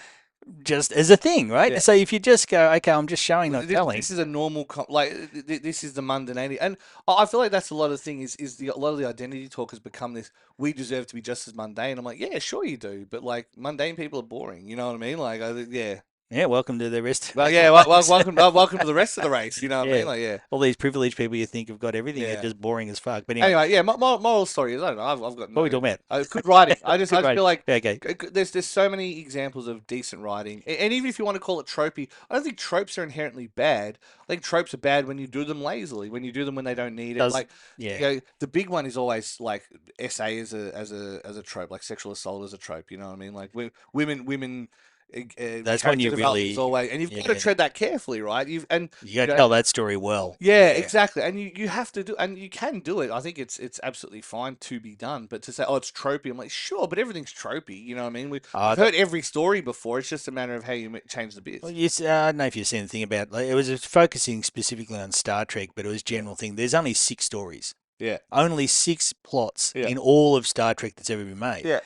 Speaker 1: just as a thing, right?
Speaker 2: yeah.
Speaker 1: So if you just go, okay, I'm just showing,
Speaker 2: Well,
Speaker 1: not
Speaker 2: this
Speaker 1: telling.
Speaker 2: is a normal like this is the mundanity, and I feel like that's a lot of the thing is a lot of the identity talk has become this. We deserve to be just as mundane. I'm like, yeah, sure you do, but like mundane people are boring. You know what I mean? Like, yeah.
Speaker 1: Yeah, welcome to the rest
Speaker 2: Well,
Speaker 1: of
Speaker 2: yeah.
Speaker 1: our lives.
Speaker 2: Welcome to the rest of the race. You know what I
Speaker 1: Yeah,
Speaker 2: mean? Like, yeah,
Speaker 1: all these privileged people you think have got everything are
Speaker 2: yeah.
Speaker 1: just boring as fuck. But anyway,
Speaker 2: Anyway, yeah. Moral story is I don't know. I've got
Speaker 1: what are we
Speaker 2: no
Speaker 1: talking about?
Speaker 2: good writing.
Speaker 1: Good
Speaker 2: I just
Speaker 1: writing.
Speaker 2: feel like
Speaker 1: Yeah, okay.
Speaker 2: there's so many examples of decent writing, and even if you want to call it tropey, I don't think tropes are inherently bad. I think tropes are bad when you do them lazily, when you do them when they don't need it.
Speaker 1: Does
Speaker 2: Like,
Speaker 1: yeah.
Speaker 2: you know, the big one is always like SA as a trope, like sexual assault as a trope. You know what I mean? Like women.
Speaker 1: That's when
Speaker 2: Character
Speaker 1: you
Speaker 2: development is
Speaker 1: really
Speaker 2: always, and you've got to
Speaker 1: yeah.
Speaker 2: tread that carefully, right?
Speaker 1: You got
Speaker 2: You
Speaker 1: to
Speaker 2: know,
Speaker 1: tell that story well.
Speaker 2: yeah,
Speaker 1: Yeah.
Speaker 2: exactly. And you have to do, and you can do it. I think it's absolutely fine to be done. But to say, oh, it's tropey, I'm like, sure, but everything's tropey. You know what I mean? We've
Speaker 1: That,
Speaker 2: heard every story before. It's just a matter of how you change the
Speaker 1: well,
Speaker 2: bits.
Speaker 1: I don't know if you've seen the thing about like, it was focusing specifically on Star Trek, but it was
Speaker 2: Yeah,
Speaker 1: general thing. There's only six stories.
Speaker 2: yeah,
Speaker 1: Only six plots
Speaker 2: yeah,
Speaker 1: in all of Star Trek that's ever been made.
Speaker 2: yeah,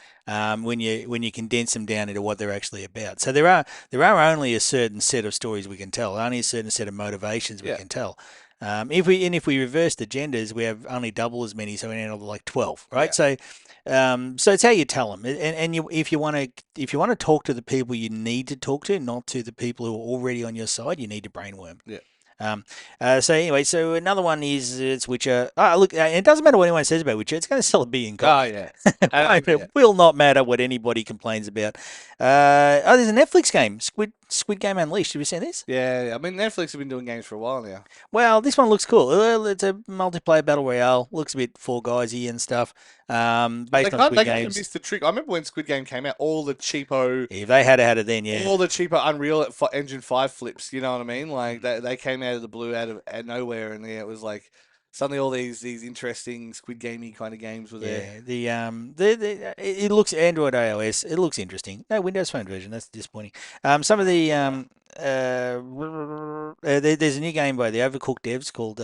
Speaker 1: When you condense them down into what they're actually about. So there are only a certain set of stories we can tell, only a certain set of motivations we
Speaker 2: yeah,
Speaker 1: can tell. If we reverse the genders, we have only double as many, so we end up with like 12, right?
Speaker 2: yeah,
Speaker 1: So it's how you tell them, and if you want to talk to the people you need to talk to, not to the people who are already on your side, you need to brainworm.
Speaker 2: yeah.
Speaker 1: Um, so anyway, so another one is it's Witcher. Look, it doesn't matter what anyone says about Witcher; it's going to sell 1 billion
Speaker 2: Oh
Speaker 1: copies.
Speaker 2: yeah,
Speaker 1: It
Speaker 2: yeah,
Speaker 1: will not matter what anybody complains about. There's a Netflix game, Squid Game Unleashed. Have you seen this?
Speaker 2: yeah. I mean, Netflix have been doing games for a while now.
Speaker 1: Well, this one looks cool. Well, it's a multiplayer battle royale. Looks a bit Fall Guysy and stuff.
Speaker 2: But
Speaker 1: Based on Squid
Speaker 2: they kind of
Speaker 1: Games.
Speaker 2: missed the trick. I remember when Squid Game came out,
Speaker 1: If they had it then, yeah.
Speaker 2: all the cheaper Unreal Engine 5 flips, you know what I mean? Like they came out of the blue, out of nowhere, and yeah, it was like suddenly all these interesting Squid Gamey kind of games were there.
Speaker 1: Yeah, it looks Android iOS. It looks interesting. No Windows Phone version. That's disappointing. Some of the there's a new game by the Overcooked devs called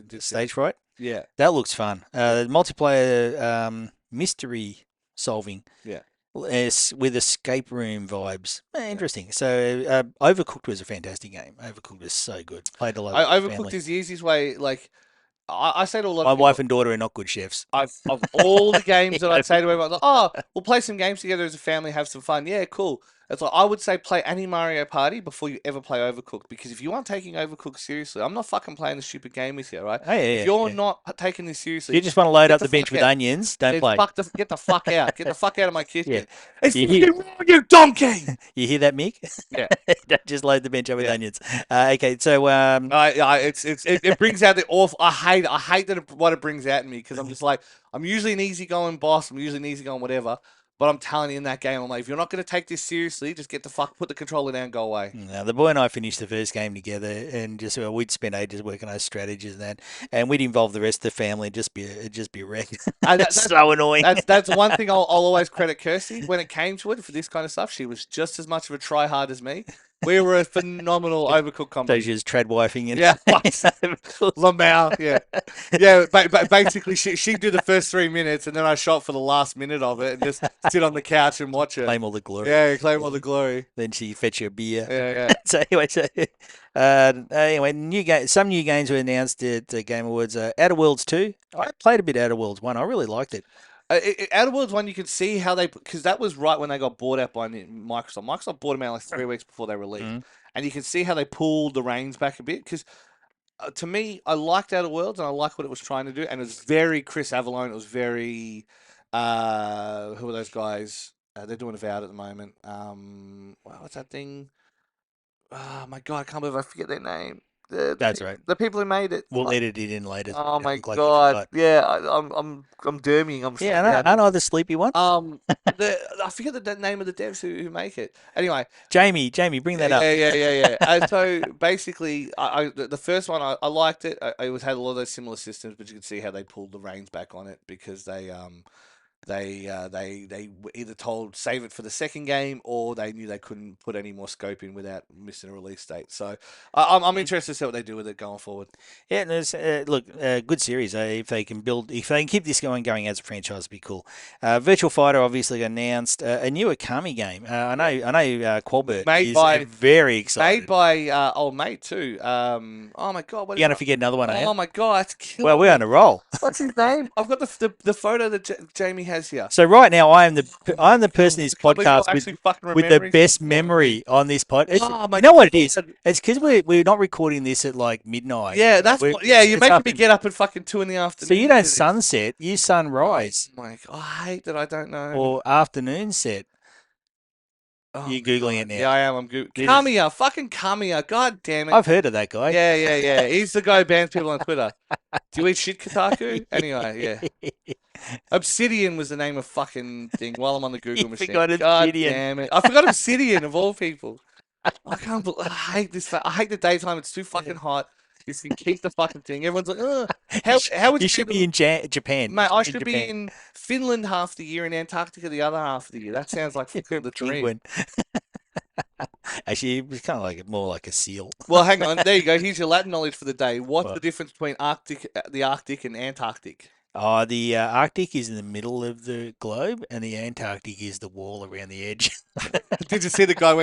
Speaker 2: Just
Speaker 1: Stage Fright.
Speaker 2: yeah,
Speaker 1: That looks fun.
Speaker 2: yeah,
Speaker 1: Multiplayer mystery solving
Speaker 2: yeah.
Speaker 1: with escape room vibes.
Speaker 2: Yeah.
Speaker 1: Interesting. So Overcooked was a fantastic game. Overcooked was so good. Played a lot with the
Speaker 2: Overcooked
Speaker 1: family.
Speaker 2: is the easiest way. Like I say to a lot
Speaker 1: My
Speaker 2: of
Speaker 1: wife
Speaker 2: people,
Speaker 1: and daughter are not good chefs.
Speaker 2: of all the games that
Speaker 1: Yeah,
Speaker 2: I'd say to everyone, like, oh, we'll play some games together as a family, have some fun. Yeah, cool. It's like I would say play any Mario Party before you ever play Overcooked because if you aren't taking Overcooked seriously, I'm not fucking playing the stupid game with you, right?
Speaker 1: oh yeah,
Speaker 2: If
Speaker 1: yeah,
Speaker 2: you're
Speaker 1: yeah.
Speaker 2: not taking this
Speaker 1: If you
Speaker 2: seriously,
Speaker 1: just want to load
Speaker 2: get
Speaker 1: up
Speaker 2: the
Speaker 1: the bench
Speaker 2: fuck
Speaker 1: with
Speaker 2: out.
Speaker 1: onions, don't
Speaker 2: Then
Speaker 1: play.
Speaker 2: get the fuck out. Get the fuck out of my
Speaker 1: Yeah.
Speaker 2: kitchen. It's
Speaker 1: You hear,
Speaker 2: fucking wrong, you donkey.
Speaker 1: you hear that, Mick?
Speaker 2: Yeah,
Speaker 1: Don't just load the bench up with
Speaker 2: yeah.
Speaker 1: onions. Okay, so
Speaker 2: It brings out the awful. I hate that what it brings out in me because I'm just like I'm usually an easygoing boss. I'm usually an easygoing whatever. But I'm telling you in that game, I'm like, if you're not going to take this seriously, just get the fuck, put the controller down, go away.
Speaker 1: now, the boy and I finished the first game together, and just we'd spent ages working on strategies and that, and we'd involve the rest of the family. It'd just be a wreck.
Speaker 2: And
Speaker 1: It's so annoying.
Speaker 2: that's one thing I'll always credit Kirsty when it came to it for this kind of stuff. She was just as much of a try hard as me. We were a phenomenal overcooked
Speaker 1: So
Speaker 2: comedy.
Speaker 1: she was tradwifing and
Speaker 2: Yeah, Lamau. Yeah, yeah. Basically, she'd do the first 3 minutes, and then I shot for the last minute of it, and just sit on the couch and watch it.
Speaker 1: claim all the glory.
Speaker 2: Yeah, claim all the glory.
Speaker 1: Then she fetch you a beer.
Speaker 2: Yeah, yeah.
Speaker 1: Anyway, some new games were announced at the Game Awards. Outer Worlds 2. I played a bit of Outer Worlds 1. I really liked it.
Speaker 2: Outer Worlds one, you can see how they because that was right when they got bought out by Microsoft. Microsoft bought them out like 3 weeks before they released,
Speaker 1: Mm.
Speaker 2: and you can see how they pulled the reins back a bit. Because to me, I liked Outer Worlds and I liked what it was trying to do, and it was very Chris Avellone. It was very who are those guys? They're doing Avowed at the moment. What's that thing? Oh my god, I can't believe I forget their name.
Speaker 1: That's right.
Speaker 2: The people who made it.
Speaker 1: We'll edit it in later. So
Speaker 2: Oh
Speaker 1: you don't
Speaker 2: my
Speaker 1: look like you
Speaker 2: god,
Speaker 1: forgot.
Speaker 2: yeah, I'm derming. I'm
Speaker 1: Yeah,
Speaker 2: yeah.
Speaker 1: aren't I the sleepy one?
Speaker 2: I forget the name of the devs who make it. Anyway,
Speaker 1: Jamie, bring
Speaker 2: yeah,
Speaker 1: that up.
Speaker 2: yeah. And so basically, the first one I liked it. It was had a lot of those similar systems, but you can see how they pulled the reins back on it because they were either told save it for the second game or they knew they couldn't put any more scope in without missing a release date. So I'm interested to see what they do with it going forward.
Speaker 1: Yeah, there's, look, good series. If they can keep this going as a franchise, it'd be cool. Virtual Fighter obviously announced a new Akami game. I know Qualbert
Speaker 2: Made
Speaker 1: is
Speaker 2: by
Speaker 1: very
Speaker 2: Made
Speaker 1: excited.
Speaker 2: by old mate too. Oh my god, what is
Speaker 1: You're gonna
Speaker 2: that?
Speaker 1: forget another one, are you?
Speaker 2: Oh my god, it's
Speaker 1: Well,
Speaker 2: killing
Speaker 1: we're
Speaker 2: me.
Speaker 1: on a roll.
Speaker 2: What's his name? I've got the photo that Jamie has here.
Speaker 1: So right now, I am the person in this
Speaker 2: Can't believe you're
Speaker 1: podcast
Speaker 2: actually fucking
Speaker 1: with the
Speaker 2: remembering stuff
Speaker 1: best
Speaker 2: more than me.
Speaker 1: memory on this pod.
Speaker 2: Oh my
Speaker 1: You know what it is?
Speaker 2: god.
Speaker 1: It's because we're not recording this at like midnight.
Speaker 2: Yeah, that's yeah. You're
Speaker 1: It's
Speaker 2: making me
Speaker 1: after.
Speaker 2: get up at fucking 2 in the
Speaker 1: So
Speaker 2: afternoon
Speaker 1: you
Speaker 2: to
Speaker 1: don't
Speaker 2: do this.
Speaker 1: sunset, you
Speaker 2: Oh
Speaker 1: sunrise
Speaker 2: my god, I hate that I don't know.
Speaker 1: or afternoon set.
Speaker 2: Oh
Speaker 1: You're
Speaker 2: my
Speaker 1: googling
Speaker 2: god.
Speaker 1: it now.
Speaker 2: Yeah, I am. I'm good.
Speaker 1: This is-
Speaker 2: Kamiya, fucking Kamiya. God damn it.
Speaker 1: I've heard of that guy.
Speaker 2: Yeah. He's the guy who bans people on Twitter. Do you eat shit, Kotaku? Anyway, yeah. Obsidian was the name of fucking thing while I'm on the
Speaker 1: You
Speaker 2: Google machine.
Speaker 1: forgot
Speaker 2: God
Speaker 1: Obsidian.
Speaker 2: damn it. I forgot Obsidian of all people. I can't believe I hate this. I hate the daytime. It's too fucking hot. You can keep the fucking thing. Everyone's like, how would
Speaker 1: You
Speaker 2: you
Speaker 1: should
Speaker 2: be
Speaker 1: be in Japan.
Speaker 2: Mate,
Speaker 1: You
Speaker 2: I
Speaker 1: should be
Speaker 2: should
Speaker 1: in
Speaker 2: be
Speaker 1: Japan.
Speaker 2: in Finland half the year and Antarctica the other half of the year. That sounds like
Speaker 1: You're
Speaker 2: fucking
Speaker 1: a
Speaker 2: the dream.
Speaker 1: penguin. Actually, it was kind of like more like a seal.
Speaker 2: Well, hang on. There you go. Here's your Latin knowledge for the day. What's
Speaker 1: What?
Speaker 2: the difference between the Arctic and Antarctic?
Speaker 1: Oh, the Arctic is in the middle of the globe, and the Antarctic is the wall around the edge.
Speaker 2: Did you see the guy he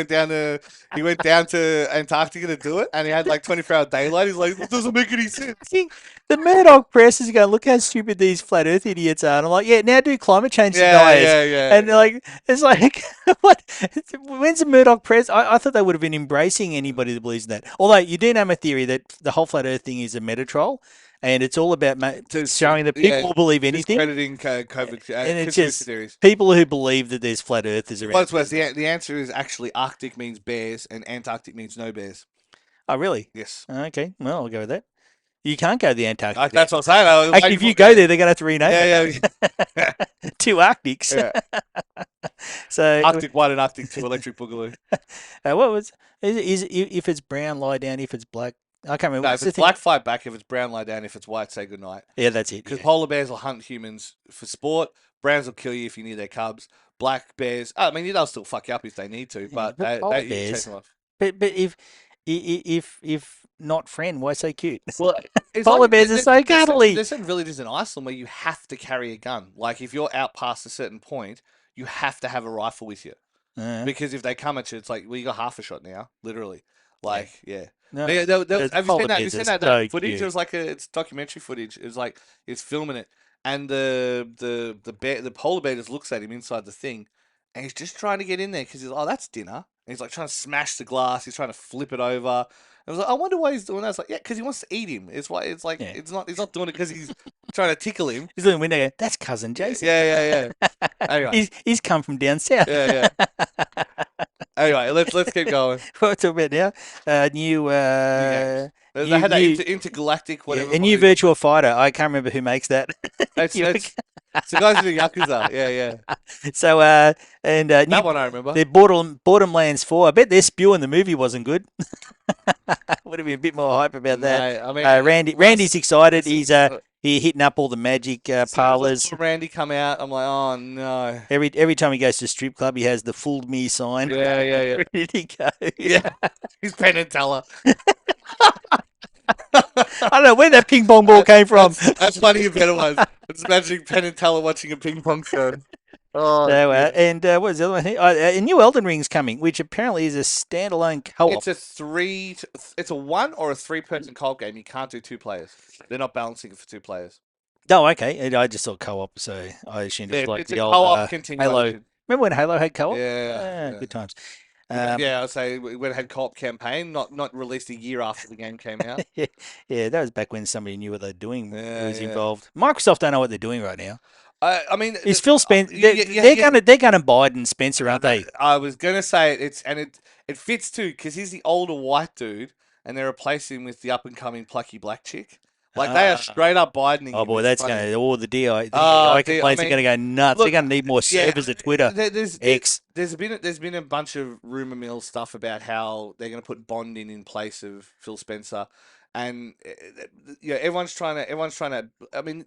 Speaker 2: went down to Antarctica to do it, and he had like 24-hour daylight. He's like, it doesn't make any sense.
Speaker 1: think the Murdoch press is going, look how stupid these flat Earth idiots are. And I'm like, yeah, now do climate change deniers.
Speaker 2: Yeah.
Speaker 1: And they're like, it's like, what? When's the Murdoch press? I thought they would have been embracing anybody that believes in that. Although you do know my theory that the whole flat Earth thing is a meta-troll. And it's all about showing that people will believe anything.
Speaker 2: Discrediting COVID
Speaker 1: And it's
Speaker 2: conspiracy
Speaker 1: just
Speaker 2: theories.
Speaker 1: people who believe that there's flat earthers around.
Speaker 2: What's worse, the answer is actually Arctic means bears and Antarctic means no bears.
Speaker 1: Oh, really?
Speaker 2: Yes.
Speaker 1: Okay, well, I'll go with that. You can't go to the Antarctic.
Speaker 2: That's what I'm saying. I was
Speaker 1: Actually,
Speaker 2: waiting
Speaker 1: if you
Speaker 2: for-
Speaker 1: go there, they're going to have to rename it.
Speaker 2: Yeah.
Speaker 1: Two Arctics.
Speaker 2: Yeah.
Speaker 1: So
Speaker 2: Arctic 1 and Arctic 2 electric boogaloo.
Speaker 1: what was is if it's brown, lie down. If it's black, I can't remember.
Speaker 2: No,
Speaker 1: What's
Speaker 2: if
Speaker 1: the
Speaker 2: it's
Speaker 1: thing?
Speaker 2: black, fight back. If it's brown, lie down. If it's white, say goodnight.
Speaker 1: Yeah, that's it.
Speaker 2: Because
Speaker 1: Yeah.
Speaker 2: polar bears will hunt humans for sport. Browns will kill you if you near their cubs. Black bears, I mean, they'll still fuck you up if they need to, but
Speaker 1: polar
Speaker 2: you can chase
Speaker 1: bears.
Speaker 2: them off.
Speaker 1: But if not friend, why so cute?
Speaker 2: Well, it's
Speaker 1: Polar bears are so cuddly.
Speaker 2: There's certain villages in Iceland where you have to carry a gun. Like if you're out past a certain point, you have to have a rifle with you because if they come at you, it's like, well, you got half a shot now, literally. Like, yeah.
Speaker 1: No,
Speaker 2: Have you
Speaker 1: polar
Speaker 2: seen that? Have you
Speaker 1: bears
Speaker 2: seen
Speaker 1: are
Speaker 2: that
Speaker 1: so
Speaker 2: footage?
Speaker 1: cute.
Speaker 2: It was like it's documentary footage. It was like it's filming it, and the polar bear just looks at him inside the thing, and he's just trying to get in there because he's that's dinner. And he's like trying to smash the glass. He's trying to flip it over. I was like, I wonder why he's doing that. It's like, yeah, because he wants to eat him. It's why it's like
Speaker 1: Yeah.
Speaker 2: it's not. He's not doing it because he's trying to tickle him.
Speaker 1: He's looking in the window. Going, that's cousin Jason.
Speaker 2: Yeah. Anyway,
Speaker 1: He's come from down south.
Speaker 2: yeah. Anyway, let's keep going.
Speaker 1: What we're talking about now? New.
Speaker 2: They
Speaker 1: New-
Speaker 2: had that
Speaker 1: new-
Speaker 2: intergalactic whatever.
Speaker 1: a new virtual fighter. I can't remember who makes that.
Speaker 2: It's the guys in the Yakuza. Yeah.
Speaker 1: So and
Speaker 2: That
Speaker 1: new,
Speaker 2: one I remember.
Speaker 1: the Borderlands 4. I bet their spew in the movie wasn't good. Would have been a bit more hype about that.
Speaker 2: Mate, I mean,
Speaker 1: Randy's excited. He's He hitting up all the magic
Speaker 2: As soon as I
Speaker 1: parlors.
Speaker 2: saw Randy come out, I'm like, oh no.
Speaker 1: Every time he goes to a strip club, he has the "fooled me" sign
Speaker 2: Yeah, yeah, yeah.
Speaker 1: ready to go.
Speaker 2: Yeah, he's Penn and Teller.
Speaker 1: I don't know where that ping pong ball came from.
Speaker 2: That's funny. A better one. I was imagining Penn and Teller watching a ping pong show. Oh
Speaker 1: So,
Speaker 2: dear.
Speaker 1: and what was the other one? A new Elden Ring's coming, which apparently is a standalone co-op.
Speaker 2: It's a one or a three-person co-op game. You can't do two players. They're not balancing it for two players.
Speaker 1: Oh, okay. And I just saw co-op, so I assumed it
Speaker 2: Yeah,
Speaker 1: was like
Speaker 2: it's a
Speaker 1: the old
Speaker 2: co-op
Speaker 1: Halo.
Speaker 2: continuation.
Speaker 1: Remember when Halo had co-op?
Speaker 2: Yeah, yeah.
Speaker 1: Good times.
Speaker 2: Yeah, I'd say when it had co-op campaign, not released a year after the game came out.
Speaker 1: Yeah, yeah, that was back when somebody knew what they're doing, who
Speaker 2: Yeah,
Speaker 1: was
Speaker 2: yeah.
Speaker 1: involved. Microsoft don't know what they're doing right now.
Speaker 2: I mean,
Speaker 1: Is Phil Spencer?
Speaker 2: yeah, yeah, yeah.
Speaker 1: They're gonna Biden Spencer, aren't they?
Speaker 2: I was gonna say it fits too because he's the older white dude, and they're replacing him with the up and coming plucky black chick. Like they are
Speaker 1: Ah,
Speaker 2: straight up Bidening
Speaker 1: oh
Speaker 2: him.
Speaker 1: boy,
Speaker 2: It's
Speaker 1: that's
Speaker 2: funny.
Speaker 1: gonna all the
Speaker 2: Oh,
Speaker 1: AI
Speaker 2: I
Speaker 1: complaints are
Speaker 2: mean,
Speaker 1: gonna go nuts. They're
Speaker 2: look,
Speaker 1: gonna need more
Speaker 2: yeah,
Speaker 1: servers at Twitter X.
Speaker 2: there's been a bunch of rumor mill stuff about how they're going to put Bond in place of Phil Spencer, and yeah, everyone's trying to. I mean,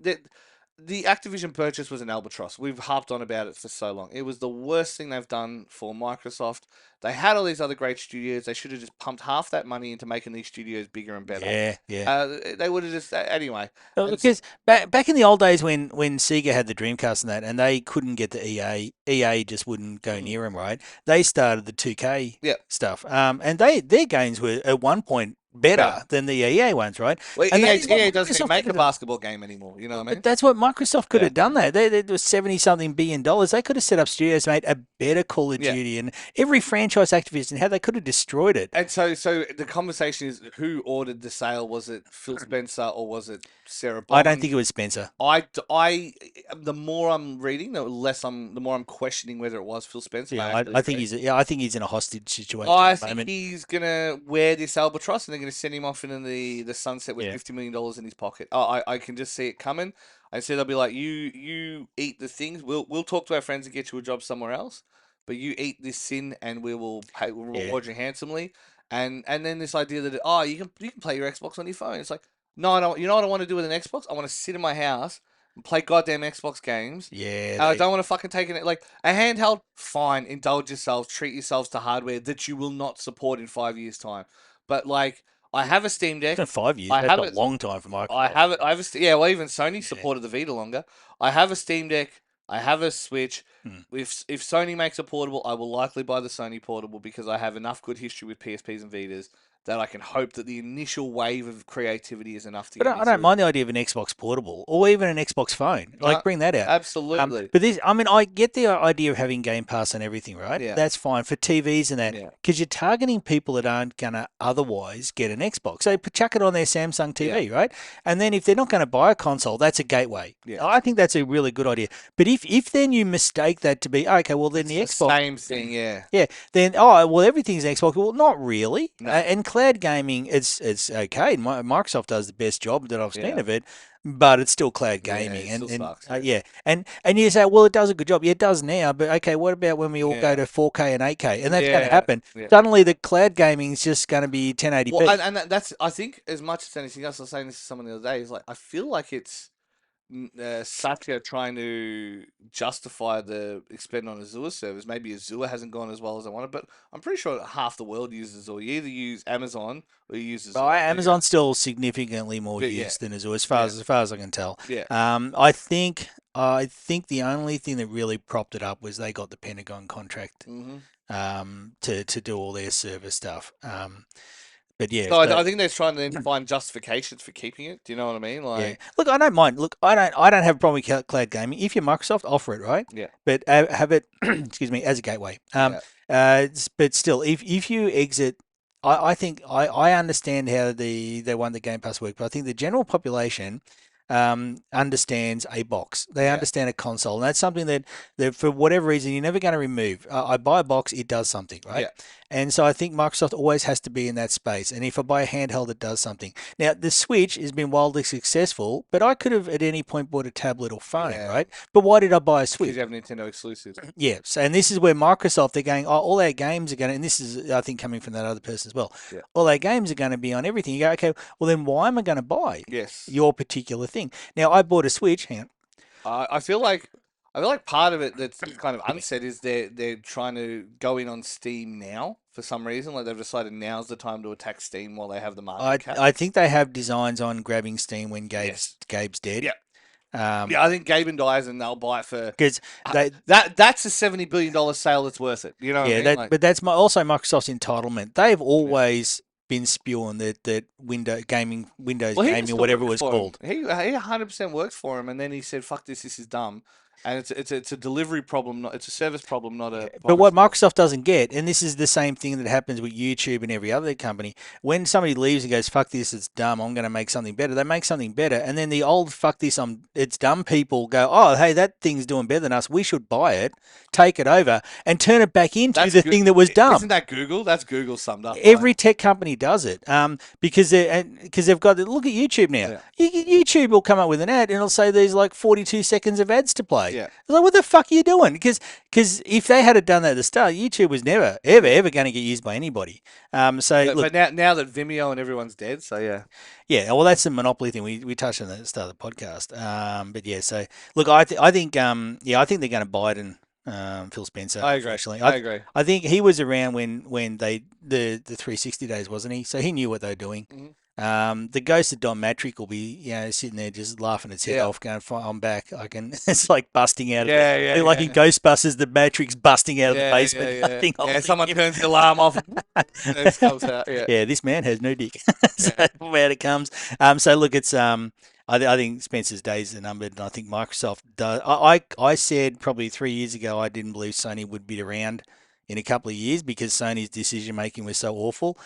Speaker 2: the Activision purchase was an albatross. We've harped on about it for so long. It was the worst thing they've done for Microsoft. They had all these other great studios. They should have just pumped half that money into making these studios bigger and better.
Speaker 1: Yeah, yeah.
Speaker 2: They would have just anyway. And
Speaker 1: Because back in the old days when Sega had the Dreamcast and they couldn't get the EA just wouldn't go
Speaker 2: mm,
Speaker 1: near them, right? They started the 2K
Speaker 2: yeah,
Speaker 1: stuff, and their games were at one point
Speaker 2: better.
Speaker 1: better than the EA ones, right?
Speaker 2: Well,
Speaker 1: And that is what
Speaker 2: EA doesn't even
Speaker 1: Microsoft could
Speaker 2: make a
Speaker 1: have done.
Speaker 2: basketball game anymore. You know what I
Speaker 1: But
Speaker 2: mean?
Speaker 1: that's what Microsoft could
Speaker 2: Yeah.
Speaker 1: have done. That they was $70-something billion. They could have set up studios, made a better Call of
Speaker 2: Yeah.
Speaker 1: Duty, and every franchise Activision had. They could have destroyed it.
Speaker 2: And so the conversation is who ordered the sale? Was it Phil Spencer or was it Sarah
Speaker 1: I don't think
Speaker 2: Bond?
Speaker 1: it was Spencer.
Speaker 2: The more I'm reading, the more I'm questioning whether it was Phil Spencer.
Speaker 1: Yeah,
Speaker 2: I actually
Speaker 1: I think
Speaker 2: agree.
Speaker 1: I think he's in a hostage situation
Speaker 2: I
Speaker 1: at the
Speaker 2: think
Speaker 1: moment.
Speaker 2: he's gonna wear this albatross and they're gonna send him off into the sunset with
Speaker 1: Yeah.
Speaker 2: $50 million in his pocket. I can just see it coming. I see they'll be like, you eat the things. We'll talk to our friends and get you a job somewhere else, but you eat this sin and we'll
Speaker 1: Yeah.
Speaker 2: reward you handsomely. And then this idea that you can play your Xbox on your phone. It's like, no, I don't. You know what I want to do with an Xbox? I want to sit in my house and play goddamn Xbox games.
Speaker 1: Yeah,
Speaker 2: I don't want to fucking take it like a handheld. Fine, indulge yourselves, treat yourselves to hardware that you will not support in 5 years' time. But like, I have a Steam
Speaker 1: it's
Speaker 2: Deck.
Speaker 1: been 5 years.
Speaker 2: I
Speaker 1: That's
Speaker 2: have
Speaker 1: a
Speaker 2: it.
Speaker 1: long time for
Speaker 2: I
Speaker 1: Microsoft.
Speaker 2: have it. I have yeah. Well, even Sony
Speaker 1: Yeah.
Speaker 2: supported the Vita longer. I have a Steam Deck. I have a Switch.
Speaker 1: Hmm.
Speaker 2: If Sony makes a portable, I will likely buy the Sony portable because I have enough good history with PSPs and Vitas that I can hope that the initial wave of creativity is enough to
Speaker 1: But
Speaker 2: get me
Speaker 1: I don't
Speaker 2: through.
Speaker 1: mind the idea of an Xbox portable or even an Xbox phone.
Speaker 2: Uh,
Speaker 1: Like, bring that out.
Speaker 2: Absolutely.
Speaker 1: But this, I mean, I get the idea of having Game Pass and everything, right?
Speaker 2: Yeah.
Speaker 1: That's fine for TVs and that,
Speaker 2: Yeah.
Speaker 1: because you're targeting people that aren't going to otherwise get an Xbox. So chuck it on their Samsung TV, right? And then if they're not going to buy a console, that's a gateway.
Speaker 2: Yeah.
Speaker 1: I think that's a really good idea. But if then you mistake that to be, okay, well, then
Speaker 2: It's
Speaker 1: the
Speaker 2: the
Speaker 1: Xbox.
Speaker 2: same thing. Yeah.
Speaker 1: Yeah, then well everything's an Xbox. Well, not really.
Speaker 2: No.
Speaker 1: And cloud gaming, it's okay. Microsoft does the best job that I've seen
Speaker 2: Yeah.
Speaker 1: of it, but it's still cloud
Speaker 2: Yeah.
Speaker 1: gaming.
Speaker 2: It still
Speaker 1: And
Speaker 2: sucks.
Speaker 1: yeah, and you say, well, it does a good job. Yeah, it does now, but okay, what about when we all
Speaker 2: Yeah.
Speaker 1: go to 4K and 8K? And that's going to
Speaker 2: Yeah.
Speaker 1: happen.
Speaker 2: Yeah.
Speaker 1: Suddenly, the cloud gaming is just going to be 1080p.
Speaker 2: Well, and that's I think as much as anything else. I was saying this to someone the other day. Is like I feel like it's Satya trying to justify the expend on Azure servers. Maybe Azure hasn't gone as well as I wanted, but I'm pretty sure half the world uses Azure. You either use Amazon or you use Azure.
Speaker 1: Well, Amazon's still significantly more
Speaker 2: But yeah,
Speaker 1: used than Azure,
Speaker 2: yeah,
Speaker 1: as far as I can tell.
Speaker 2: yeah.
Speaker 1: I think the only thing that really propped it up was they got the Pentagon contract
Speaker 2: hmm
Speaker 1: to do all their server stuff. But yeah,
Speaker 2: So
Speaker 1: so
Speaker 2: I think they're trying to then find justifications for keeping it. Do you know what I mean?
Speaker 1: yeah.
Speaker 2: Like,
Speaker 1: Look, I don't mind. Look, I don't have a problem with cloud gaming. If you're Microsoft, offer it, right?
Speaker 2: yeah,
Speaker 1: But have it, excuse me, as a gateway.
Speaker 2: yeah,
Speaker 1: But still, if you exit, I think I understand how they want the Game Pass work, but I think the general population understands a box. They
Speaker 2: yeah,
Speaker 1: understand a console, and that's something that for whatever reason you're never going to remove. I buy a box, it does something, right?
Speaker 2: yeah,
Speaker 1: And so I think Microsoft always has to be in that space. And if I buy a handheld, it does something. Now the Switch has been wildly successful, but I could have at any point bought a tablet or phone,
Speaker 2: yeah.
Speaker 1: right? But why did I buy a
Speaker 2: Because
Speaker 1: Switch?
Speaker 2: you have Nintendo exclusives.
Speaker 1: Yeah, so, and this is where Microsoft, they're going, oh, all our games are going to, and this is, I think, coming from that other person as well,
Speaker 2: Yeah.
Speaker 1: all our games are going to be on everything. You go, okay, well, then why am I going to buy
Speaker 2: Yes.
Speaker 1: your particular thing? thing. Now I bought a Switch. Hang on.
Speaker 2: I feel like part of it that's kind of unsaid is they're trying to go in on Steam now for some reason. Like they've decided now's the time to attack Steam while they have the market cap.
Speaker 1: I think they have designs on grabbing Steam when
Speaker 2: Yes.
Speaker 1: Gabe's dead.
Speaker 2: Yeah.
Speaker 1: Um,
Speaker 2: Yeah, I think Gaben dies and they'll buy it for
Speaker 1: because they
Speaker 2: that's a $70 billion sale that's worth it. You know what I
Speaker 1: Yeah,
Speaker 2: mean? Like,
Speaker 1: but that's also Microsoft's entitlement. They've
Speaker 2: yeah.
Speaker 1: always been spewing that Windows
Speaker 2: Well, he
Speaker 1: gaming,
Speaker 2: used
Speaker 1: or
Speaker 2: to
Speaker 1: whatever it
Speaker 2: work
Speaker 1: was
Speaker 2: for him.
Speaker 1: called.
Speaker 2: He 100% worked for him, and then he said, "Fuck this, this is dumb," and it's a delivery problem, not it's a service problem, not a
Speaker 1: But what
Speaker 2: piracy problem.
Speaker 1: Microsoft doesn't get, and this is the same thing that happens with YouTube and every other company, when somebody leaves and goes, "Fuck this, it's dumb. I'm going to make something better." They make something better, and then the old "fuck this, it's dumb" people go, "Oh, hey, that thing's doing better than us. We should buy it, take it over, and turn it back into
Speaker 2: That's
Speaker 1: the
Speaker 2: good.
Speaker 1: thing that was dumb."
Speaker 2: Isn't that Google? That's Google summed up, right?
Speaker 1: Every tech company does it, because they've got look at YouTube now.
Speaker 2: Yeah,
Speaker 1: YouTube will come up with an ad and it'll say there's like 42 seconds of ads to play.
Speaker 2: yeah.
Speaker 1: It's like, what the fuck are you doing? Because if they had done that at the start, YouTube was never ever going to get used by anybody. So look,
Speaker 2: But now that Vimeo and everyone's dead, so yeah,
Speaker 1: yeah, well, that's the monopoly thing. We touched on that at the start of the podcast. But yeah, so look, I think I think they're going to Biden Phil Spencer.
Speaker 2: I agree.
Speaker 1: Unfortunately,
Speaker 2: I agree.
Speaker 1: I think he was around when the 360 days, wasn't he? So he knew what they were doing.
Speaker 2: Mhm.
Speaker 1: The ghost of Don Matrick will be, sitting there just laughing its head
Speaker 2: Yeah,
Speaker 1: off, going, "Fine, I'm back. I can." It's like busting out of
Speaker 2: yeah, yeah,
Speaker 1: like in
Speaker 2: yeah,
Speaker 1: Ghostbusters, the Matrix busting out of the
Speaker 2: yeah, yeah,
Speaker 1: basement. I
Speaker 2: yeah.
Speaker 1: think
Speaker 2: Yeah,
Speaker 1: holding
Speaker 2: someone
Speaker 1: him.
Speaker 2: turns the alarm off, and it comes out. Yeah,
Speaker 1: Yeah, this man has no dick. So
Speaker 2: yeah,
Speaker 1: where it comes. So look, it's I think Spencer's days are numbered, and I think Microsoft does. I said probably 3 years ago I didn't believe Sony would be around in a couple of years because Sony's decision making was so awful.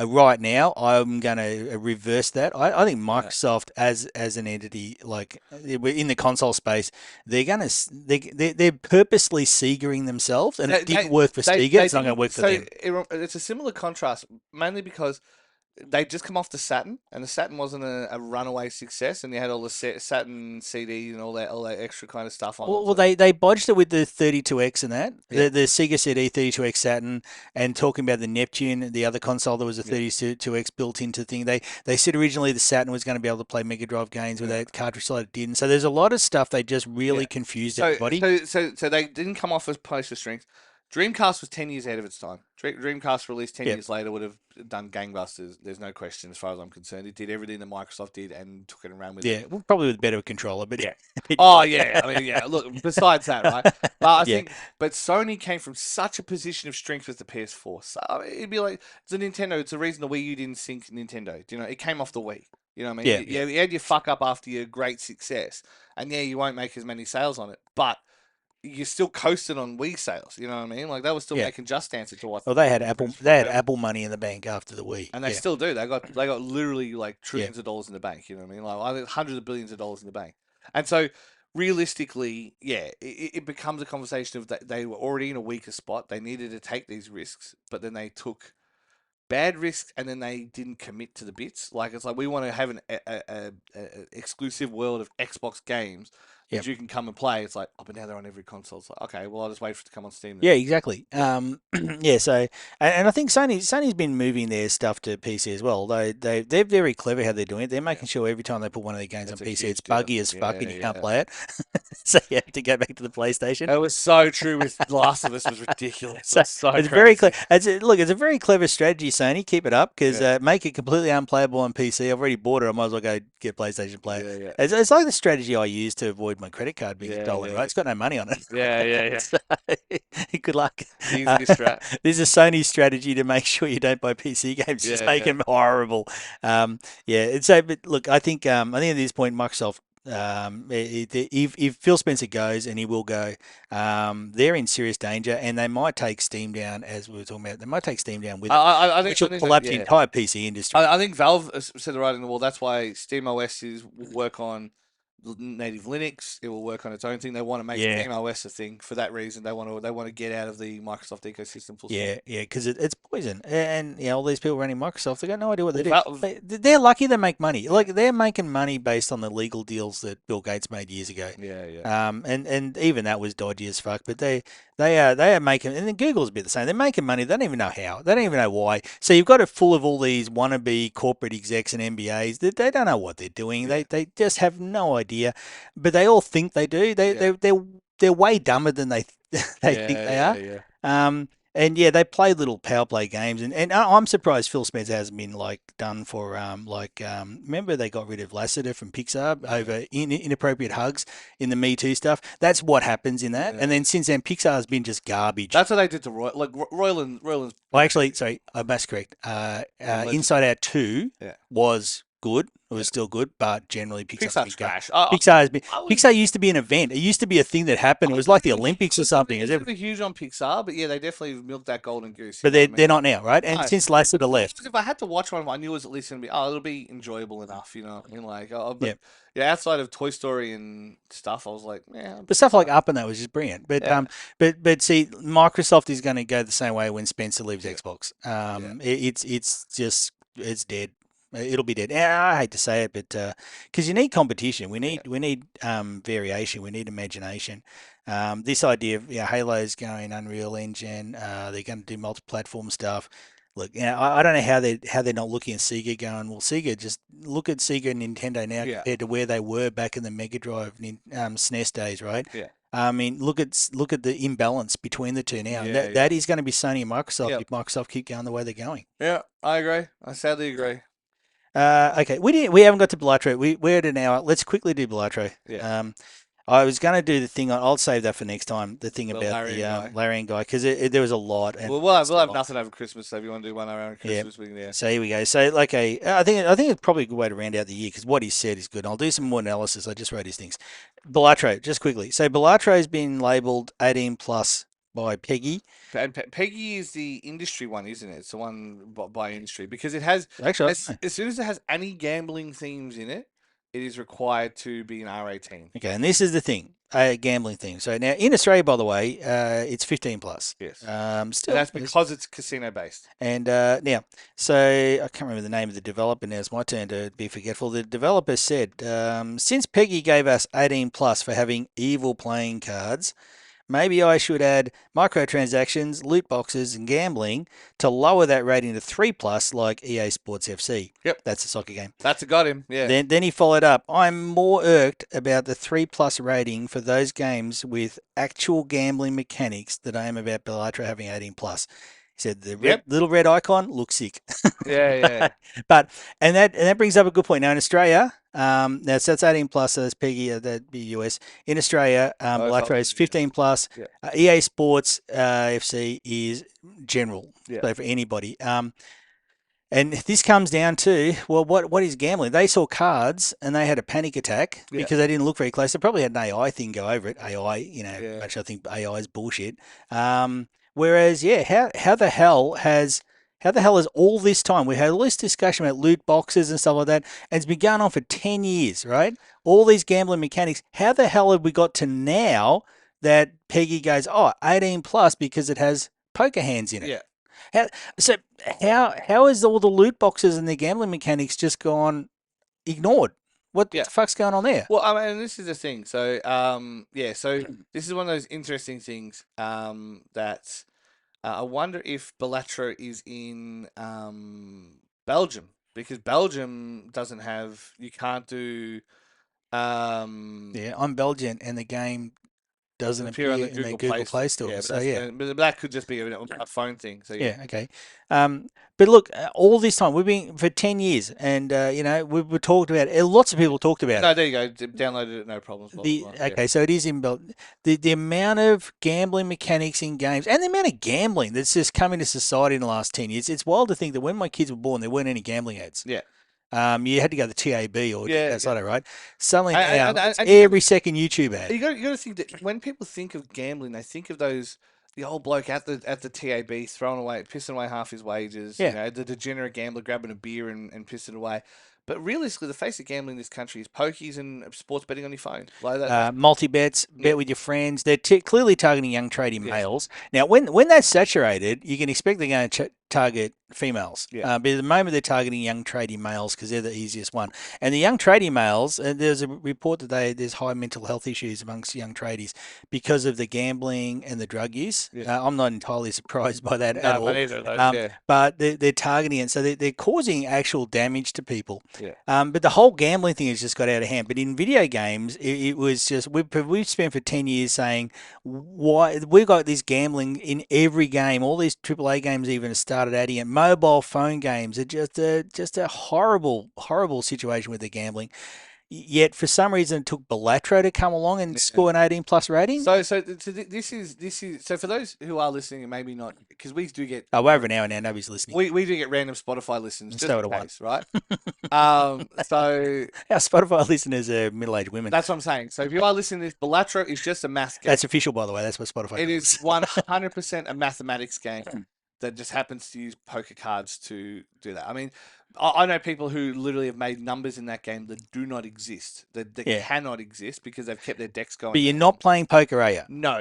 Speaker 1: Right now, I'm going to reverse that. I think
Speaker 2: yeah.
Speaker 1: Microsoft, as an entity, like in the console space, they're going to they're purposely Seegering themselves, and
Speaker 2: They
Speaker 1: it didn't
Speaker 2: they
Speaker 1: work for Seeger.
Speaker 2: they
Speaker 1: It's not going to
Speaker 2: didn't.
Speaker 1: work for
Speaker 2: So
Speaker 1: them.
Speaker 2: it's a similar contrast, mainly because they just come off the Saturn, and the Saturn wasn't a runaway success, and you had all the Saturn CD and all that extra kind of stuff on it.
Speaker 1: Well,
Speaker 2: So
Speaker 1: they bodged it with the 32X and that
Speaker 2: yeah,
Speaker 1: the Sega CD 32X Saturn, and talking about the Neptune, the other console that was a
Speaker 2: yeah,
Speaker 1: 32X built into the thing. They said originally the Saturn was going to be able to play Mega Drive games with
Speaker 2: yeah,
Speaker 1: that cartridge slot. It didn't. So there's a lot of stuff they just
Speaker 2: yeah.
Speaker 1: really confused
Speaker 2: So
Speaker 1: everybody.
Speaker 2: so they didn't come off as poster strings. Dreamcast was 10 years ahead of its time. Dreamcast released 10
Speaker 1: Yep.
Speaker 2: years later would have done gangbusters. There's no question as far as I'm concerned. It did everything that Microsoft did and took it and ran with it.
Speaker 1: Yeah. Well, probably with a better controller, but
Speaker 2: Yeah.
Speaker 1: but
Speaker 2: Oh yeah. I mean, yeah. Look, besides that, right? But I
Speaker 1: yeah,
Speaker 2: think, but Sony came from such a position of strength with the PS4. So I mean, it'd be like it's a Nintendo. It's the reason the Wii U didn't sink Nintendo. Do you know? It came off the Wii. You know what I mean?
Speaker 1: yeah,
Speaker 2: You,
Speaker 1: yeah,
Speaker 2: you had your fuck up after your great success, and yeah, you won't make as many sales on it, but you still coasted on Wii sales. You know what I mean? Like they were still
Speaker 1: yeah.
Speaker 2: making Just Dance to what
Speaker 1: Well, they had
Speaker 2: PS4
Speaker 1: They had
Speaker 2: level.
Speaker 1: Apple money in the bank after the Wii.
Speaker 2: And they
Speaker 1: Yeah,
Speaker 2: still do. They got literally like
Speaker 1: yeah,
Speaker 2: trillions of dollars in the bank. You know what I mean? Like I think hundreds of billions of dollars in the bank. And so realistically, yeah, it becomes a conversation of that they were already in a weaker spot. They needed to take these risks, but then they took bad risks and then they didn't commit to the bits. Like it's like we want to have a exclusive world of Xbox games
Speaker 1: yeah.
Speaker 2: that you can come and play. It's like, oh, but now they're on every console. It's like, okay, well I'll just wait for it to come on Steam then.
Speaker 1: Yeah, exactly. Yeah, so and I think Sony's been moving their stuff to PC as well. They're very clever how they're doing it. They're
Speaker 2: Yeah,
Speaker 1: making sure every time they put one of their games on
Speaker 2: that's a
Speaker 1: PC, it's
Speaker 2: huge deal.
Speaker 1: buggy as
Speaker 2: Yeah,
Speaker 1: fuck and you can't
Speaker 2: yeah.
Speaker 1: play it. So you have to go back to the PlayStation.
Speaker 2: It was so true with The Last of Us was ridiculous. It
Speaker 1: So
Speaker 2: was so
Speaker 1: it's very clear.
Speaker 2: crazy.
Speaker 1: Look, it's a very clever strategy, Sony. Keep it up because
Speaker 2: Yeah,
Speaker 1: make it completely unplayable on PC. I've already bought it. I might as well go get PlayStation Player.
Speaker 2: yeah, yeah,
Speaker 1: It's like the strategy I use to avoid my credit card being
Speaker 2: yeah,
Speaker 1: stolen.
Speaker 2: yeah,
Speaker 1: Right? It's got no money on it.
Speaker 2: yeah, yeah, yeah.
Speaker 1: So, good luck. Uh,
Speaker 2: Easy strat.
Speaker 1: this is Sony's strategy to make sure you don't buy PC games. Just
Speaker 2: Yeah,
Speaker 1: make
Speaker 2: yeah.
Speaker 1: them horrible. Yeah. So, but look, I think at this point, Microsoft. If Phil Spencer goes, and he will go, they're in serious danger, and they might take Steam down, as we were talking about. They might take Steam down with them, which
Speaker 2: I
Speaker 1: will
Speaker 2: think that,
Speaker 1: collapse the
Speaker 2: yeah.
Speaker 1: entire PC industry.
Speaker 2: I think Valve said the writing on the wall. That's why Steam OS is will work on native Linux. It will work on its own thing. They want to make
Speaker 1: Yeah.
Speaker 2: Steam OS a thing for that reason. They want to get out of the Microsoft ecosystem full stop.
Speaker 1: Yeah, because it's poison, and all these people running Microsoft, they got no idea what they
Speaker 2: Well,
Speaker 1: do. They're lucky they make money.
Speaker 2: yeah,
Speaker 1: Like they're making money based on the legal deals that Bill Gates made years ago.
Speaker 2: yeah.
Speaker 1: And even that was dodgy as fuck. But they are making, and then Google's a bit the same. They're making money. They don't even know how. They don't even know why. So you've got it full of all these wannabe corporate execs and MBAs that they don't know what they're doing.
Speaker 2: Yeah,
Speaker 1: They just have no idea, but they all think they do.
Speaker 2: yeah,
Speaker 1: They're way dumber than they they think
Speaker 2: yeah,
Speaker 1: they
Speaker 2: yeah,
Speaker 1: are.
Speaker 2: yeah.
Speaker 1: And yeah, they play little power play games, and I'm surprised Phil Spencer hasn't been like done for remember they got rid of Lasseter from Pixar
Speaker 2: Yeah.
Speaker 1: over inappropriate hugs in the Me Too stuff. That's what happens in that, and
Speaker 2: Yeah.
Speaker 1: then since then Pixar's been just garbage.
Speaker 2: That's what they did to Roy. Like Royland's
Speaker 1: Well, actually, sorry, I must correct.
Speaker 2: and Legend.
Speaker 1: Inside Out 2
Speaker 2: Yeah,
Speaker 1: was good. It
Speaker 2: yeah.
Speaker 1: was still good, but generally Pixar's
Speaker 2: Pixar's
Speaker 1: been go.
Speaker 2: trash.
Speaker 1: Pixar has been.
Speaker 2: I was
Speaker 1: Pixar used to be an event. It used to be a thing that happened. It was like the Olympics or something.
Speaker 2: I was never huge on Pixar, but yeah, they definitely milked that golden goose. You
Speaker 1: But
Speaker 2: know what I mean?
Speaker 1: they're not now, right? And
Speaker 2: No.
Speaker 1: since Lasseter left,
Speaker 2: If I had to watch one, I knew it was at least gonna be. Oh, it'll be enjoyable enough. You know what I mean? Like, but
Speaker 1: yeah.
Speaker 2: yeah, outside of Toy Story and stuff, I was like, yeah,
Speaker 1: But stuff like
Speaker 2: Pixar.
Speaker 1: Up and that was just brilliant.
Speaker 2: Yeah,
Speaker 1: But see, Microsoft is going to go the same way when Spencer leaves
Speaker 2: yeah,
Speaker 1: Xbox.
Speaker 2: yeah,
Speaker 1: It's just it's dead. It'll be dead. I hate to say it, but because you need competition,
Speaker 2: yeah,
Speaker 1: we need variation, we need imagination. This idea of Halo's going Unreal Engine, they're going to do multi-platform stuff. Look, I don't know how they're not looking at Sega going. Well, Sega, just look at Sega and Nintendo now
Speaker 2: yeah,
Speaker 1: compared to where they were back in the Mega Drive, SNES days, right?
Speaker 2: yeah,
Speaker 1: I mean, look at the imbalance between the two now, and
Speaker 2: yeah,
Speaker 1: that
Speaker 2: yeah.
Speaker 1: is going to be Sony and Microsoft
Speaker 2: Yep.
Speaker 1: if Microsoft keep going the way they're going.
Speaker 2: Yeah, I agree. I sadly agree.
Speaker 1: Okay, we haven't got to Balatro. We're at an hour. Let's quickly do Balatro.
Speaker 2: Yeah,
Speaker 1: I was going to do the thing. I'll save that for next time. The thing
Speaker 2: the
Speaker 1: about the
Speaker 2: Larian guy.
Speaker 1: Larian guy because there was a lot and
Speaker 2: Well,
Speaker 1: it's
Speaker 2: we'll
Speaker 1: so
Speaker 2: have
Speaker 1: long.
Speaker 2: nothing over Christmas. So if you want to do one around
Speaker 1: Yeah.
Speaker 2: Christmas, we can. Yeah,
Speaker 1: So here we go. So like I think it's probably a good way to round out the year because what he said is good. I'll do some more analysis. I just wrote his things. Balatro, just quickly. So Balatro's been labelled 18 plus by PEGI.
Speaker 2: and Peggy is the industry one, isn't it? It's the one by industry because it has
Speaker 1: Actually, I don't
Speaker 2: as soon as it has any gambling themes in it, it is required to be an R18.
Speaker 1: Okay, and this is the thing, a gambling thing. So now in Australia, by the way, it's 15 plus.
Speaker 2: Yes, and
Speaker 1: Still,
Speaker 2: that's because it's casino based.
Speaker 1: and now, so I can't remember the name of the developer. Now it's my turn to be forgetful. The developer said, since Peggy gave us 18 plus for having evil playing cards, maybe I should add microtransactions, loot boxes, and gambling to lower that rating to 3 plus, like EA Sports FC.
Speaker 2: Yep,
Speaker 1: That's a soccer game.
Speaker 2: that's got him. Yeah,
Speaker 1: Then he followed up. I'm more irked about the 3 plus rating for those games with actual gambling mechanics that I am about Balatro having 18 plus. He said the
Speaker 2: yep,
Speaker 1: little red icon looks sick.
Speaker 2: yeah.
Speaker 1: But and that brings up a good point. Now in Australia, now so that's 18 plus, so that's PEGI, that'd be US. In Australia,
Speaker 2: Oh,
Speaker 1: Balatro is 15 plus.
Speaker 2: yeah,
Speaker 1: EA Sports FC is general,
Speaker 2: yeah,
Speaker 1: so for anybody. And this comes down to, well, what is gambling? They saw cards and they had a panic attack
Speaker 2: yeah,
Speaker 1: because they didn't look very close. They probably had an AI thing go over it. AI,
Speaker 2: yeah,
Speaker 1: which I think AI is bullshit. Whereas, yeah, how the hell has all this time we had all this discussion about loot boxes and stuff like that, and it's been going on for 10 years, right? All these gambling mechanics. How the hell have we got to now that Peggy goes, 18 plus because it has poker hands in it?
Speaker 2: yeah,
Speaker 1: How, so how is all the loot boxes and the gambling mechanics just gone ignored? What
Speaker 2: yeah.
Speaker 1: the fuck's going on there?
Speaker 2: Well, I mean, this is the thing. So, yeah. So this is one of those interesting things. That I wonder if Balatro is in Belgium because Belgium doesn't have. You can't do
Speaker 1: Yeah, I'm Belgian and the game doesn't
Speaker 2: appear on
Speaker 1: appear
Speaker 2: the
Speaker 1: in their
Speaker 2: Google
Speaker 1: Google
Speaker 2: Play
Speaker 1: Play
Speaker 2: Store.
Speaker 1: Store.
Speaker 2: Yeah,
Speaker 1: So yeah,
Speaker 2: but that could just be a phone thing. So yeah,
Speaker 1: yeah, okay. But look, all this time we've been for 10 years, and we talked about it. Lots of people talked about it.
Speaker 2: no, there you go. Downloaded it, no problems. Blah, blah,
Speaker 1: The
Speaker 2: blah. Yeah,
Speaker 1: okay, so it is in the amount of gambling mechanics in games and the amount of gambling that's just come into society in the last 10 years. It's wild to think that when my kids were born, there weren't any gambling ads.
Speaker 2: yeah,
Speaker 1: You had to go to the TAB or just
Speaker 2: yeah, yeah.
Speaker 1: outside it, right? Suddenly now
Speaker 2: And,
Speaker 1: it's
Speaker 2: and you
Speaker 1: every second YouTube ad.
Speaker 2: got to think that when people think of gambling, they think of the old bloke at the TAB throwing away, pissing away half his wages. You
Speaker 1: Yeah,
Speaker 2: know, the degenerate gambler grabbing a beer and pissing away. But realistically, the face of gambling in this country is pokies and sports betting on your phone. Like that.
Speaker 1: Multi bets,
Speaker 2: Yeah.
Speaker 1: bet with your friends. They're clearly targeting young trading
Speaker 2: Yes.
Speaker 1: males. Now, when that's saturated, you can expect they're going to target females.
Speaker 2: Yeah.
Speaker 1: But at the moment, they're targeting young trading males because they're the easiest one. And the young trading males, there's a report that there's high mental health issues amongst young tradies because of the gambling and the drug use.
Speaker 2: Yeah.
Speaker 1: I'm not entirely surprised by that at
Speaker 2: No, but
Speaker 1: all.
Speaker 2: either of those. Yeah.
Speaker 1: But they're targeting it, so they're causing actual damage to people.
Speaker 2: Yeah.
Speaker 1: But the whole gambling thing has just got out of hand. But in video games, it was just we've spent for 10 years saying why we've got this gambling in every game. All these AAA games even have started adding it. Mobile phone games are just a horrible situation with the gambling. Yet for some reason it took Balatro to come along and
Speaker 2: Yeah.
Speaker 1: score an 18 plus rating.
Speaker 2: This is so for those who are listening and maybe not, because we do get
Speaker 1: Oh, we're over an hour now. Nobody's listening.
Speaker 2: we do get random Spotify listens
Speaker 1: And
Speaker 2: just
Speaker 1: so
Speaker 2: in
Speaker 1: do I.
Speaker 2: case, right? So
Speaker 1: Our Spotify listeners are middle-aged women.
Speaker 2: that's what I'm saying. So if you are listening to this, Balatro is just a math game.
Speaker 1: That's official, by the way. That's what Spotify
Speaker 2: It
Speaker 1: calls.
Speaker 2: is 100% a mathematics game that just happens to use poker cards to do that. I mean, I know people who literally have made numbers in that game that do not exist, that
Speaker 1: Yeah.
Speaker 2: cannot exist because they've kept their decks going.
Speaker 1: But you're not playing poker, are you?
Speaker 2: No,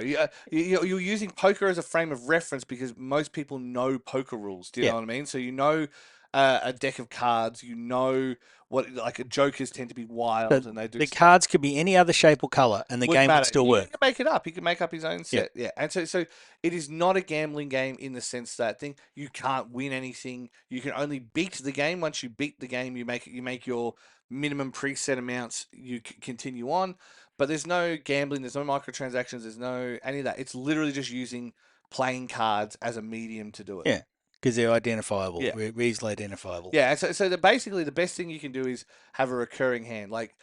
Speaker 2: you're using poker as a frame of reference because most people know poker rules. Do you
Speaker 1: Yeah.
Speaker 2: know what I mean? So you know a deck of cards. You know what like jokers tend to be wild
Speaker 1: But
Speaker 2: and they do
Speaker 1: the
Speaker 2: stuff.
Speaker 1: cards could be any other shape or color, and the
Speaker 2: Wouldn't
Speaker 1: game would
Speaker 2: matter.
Speaker 1: still
Speaker 2: You
Speaker 1: work.
Speaker 2: can make it up. He can make up his own set. Yeah. And so it is not a gambling game in the sense that thing you can't win anything. You can only beat the game. Once you beat the game, you make your minimum preset amounts. You continue on, but there's no gambling. There's no microtransactions. There's no any of that. It's literally just using playing cards as a medium to do it.
Speaker 1: Yeah, because they're identifiable,
Speaker 2: Yeah.
Speaker 1: easily identifiable.
Speaker 2: Yeah, and so basically the best thing you can do is have a recurring hand. Like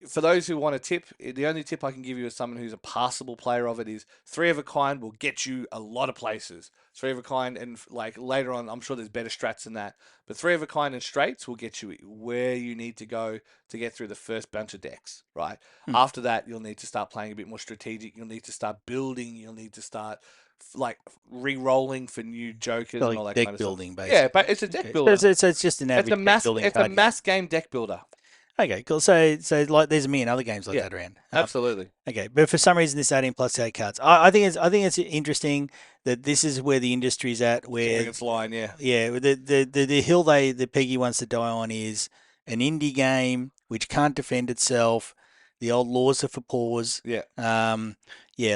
Speaker 2: for those who want a tip, the only tip I can give you as someone who's a passable player of it is three of a kind will get you a lot of places. Three of a kind, and like later on, I'm sure there's better strats than that. But three of a kind and straights will get you where you need to go to get through the first bunch of decks, right? After that, you'll need to start playing a bit more strategic. You'll need to start building. You'll need to start like re-rolling for new jokers
Speaker 1: Like
Speaker 2: and all that
Speaker 1: deck
Speaker 2: kind of
Speaker 1: building,
Speaker 2: stuff.
Speaker 1: basically.
Speaker 2: Yeah, but it's a deck
Speaker 1: Okay.
Speaker 2: builder.
Speaker 1: So it's just an average deck building
Speaker 2: It's
Speaker 1: card
Speaker 2: a
Speaker 1: game.
Speaker 2: mass game deck builder.
Speaker 1: Okay, cool. So like there's a million other games like
Speaker 2: Yeah,
Speaker 1: that around.
Speaker 2: Absolutely.
Speaker 1: Okay, but for some reason this 18 plus 8 cards, I think it's interesting that this is where the industry's at. Where
Speaker 2: Drawing its line, yeah.
Speaker 1: the hill the PEGI wants to die on is an indie game which can't defend itself. The old laws are for paws.
Speaker 2: Yeah.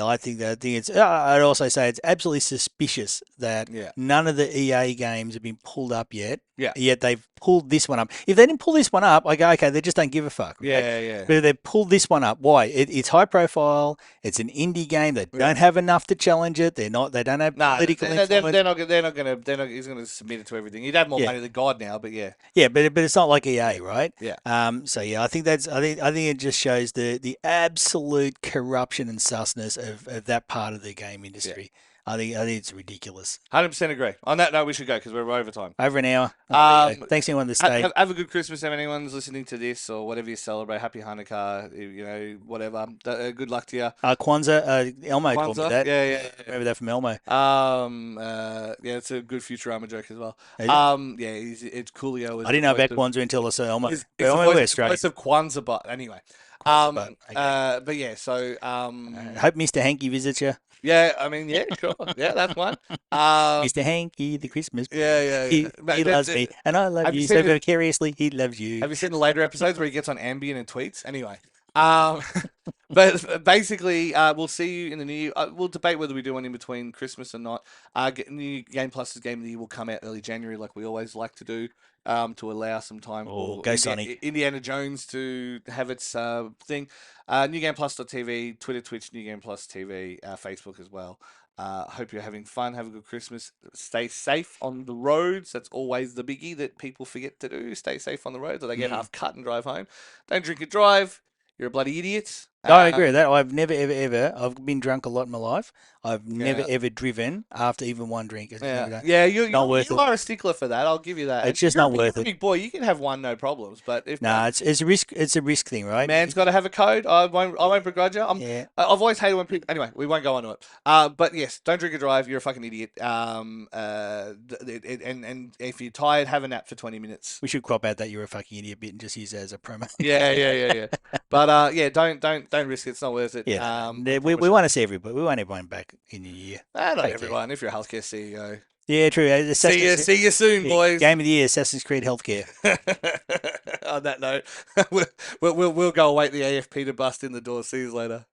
Speaker 1: I think it's. I'd also say it's absolutely suspicious that
Speaker 2: Yeah.
Speaker 1: none of the EA games have been pulled up yet.
Speaker 2: Yeah.
Speaker 1: Yet they've pulled this one up. If they didn't pull this one up, I go, okay, they just don't give a fuck. Right?
Speaker 2: Yeah.
Speaker 1: But they pulled this one up. Why? It's high profile. It's an indie game. They don't have enough to challenge it. They don't have
Speaker 2: Nah,
Speaker 1: political
Speaker 2: they're
Speaker 1: influence.
Speaker 2: he's gonna submit it to everything. He'd have more
Speaker 1: Yeah.
Speaker 2: money than God now, but yeah.
Speaker 1: Yeah, but it's not like EA, right?
Speaker 2: Yeah.
Speaker 1: I think I think it just shows the absolute corruption and susness of that part of the game industry. I think it's ridiculous.
Speaker 2: 100% agree. On that note, we should go because we're over time.
Speaker 1: Over an hour. Thanks anyone to stay.
Speaker 2: Have a good Christmas if anyone's listening to this or whatever you celebrate. Happy Hanukkah, whatever. Good luck to you.
Speaker 1: Kwanzaa, Elmo told me
Speaker 2: Kwanzaa?
Speaker 1: that.
Speaker 2: Yeah.
Speaker 1: Remember that from Elmo.
Speaker 2: It's a good Futurama joke as well.
Speaker 1: Is it?
Speaker 2: It's Coolio.
Speaker 1: I didn't know about Kwanzaa until I saw Elmo.
Speaker 2: It's
Speaker 1: But
Speaker 2: the
Speaker 1: we're
Speaker 2: voice
Speaker 1: Australian.
Speaker 2: of Kwanzaa, but anyway.
Speaker 1: Kwanzaa, okay.
Speaker 2: But yeah, so
Speaker 1: Hope Mr. Hanky visits you.
Speaker 2: yeah, I mean, yeah, sure, yeah, that's one.
Speaker 1: Mr. Hanky, the Christmas boy.
Speaker 2: Yeah.
Speaker 1: He loves me, and I love
Speaker 2: have you
Speaker 1: you
Speaker 2: seen
Speaker 1: so
Speaker 2: it-
Speaker 1: vicariously. He loves you.
Speaker 2: Have you seen the later episodes where he gets on Ambien and tweets? Anyway, but basically, we'll see you in the new year. We'll debate whether we do one in between Christmas or not. New Game Plus's Game of the Year will come out early January, like we always like to do, to allow some time
Speaker 1: Oh,
Speaker 2: for
Speaker 1: go Sonny.
Speaker 2: Indiana Jones to have its thing. NewGamePlus.tv, Twitter, Twitch, New Game Plus TV, Facebook as well. Hope you're having fun. Have a good Christmas. Stay safe on the roads. That's always the biggie that people forget to do. Stay safe on the roads or they get half cut and drive home. Don't drink and drive. You're a bloody idiot.
Speaker 1: I agree with
Speaker 2: Um,
Speaker 1: that. I've never, ever, ever. I've been drunk a lot in my life. I've never,
Speaker 2: yeah,
Speaker 1: ever driven after even one drink. It's
Speaker 2: yeah,
Speaker 1: never done.
Speaker 2: yeah. You
Speaker 1: It's not
Speaker 2: you
Speaker 1: worth
Speaker 2: you
Speaker 1: it.
Speaker 2: are a stickler for that. I'll give you that. And
Speaker 1: It's just not
Speaker 2: you're
Speaker 1: worth
Speaker 2: a
Speaker 1: it.
Speaker 2: big boy. You can have one, no problems. But if
Speaker 1: Nah, it's a risk. It's a risk thing, right?
Speaker 2: man's got to have a code. I won't begrudge you.
Speaker 1: Yeah,
Speaker 2: I've always hated when people. Anyway, we won't go on to it. But yes, don't drink and drive. You're a fucking idiot. And if you're tired, have a nap for 20 minutes.
Speaker 1: we should crop out that you're a fucking idiot bit and just use that as a promo.
Speaker 2: Yeah, yeah, yeah, yeah. But yeah, don't risk it. It's not worth it.
Speaker 1: Yeah,
Speaker 2: I
Speaker 1: no, we
Speaker 2: promise you.
Speaker 1: want to see everybody. We want everyone back in the new year.
Speaker 2: Not
Speaker 1: Take care.
Speaker 2: everyone. If you're a healthcare CEO,
Speaker 1: Yeah, true.
Speaker 2: see you.
Speaker 1: Assassin's
Speaker 2: See you soon,
Speaker 1: yeah,
Speaker 2: boys.
Speaker 1: Game of the Year, Assassin's Creed Healthcare.
Speaker 2: On that note, we'll go await the AFP to bust in the door. See you later.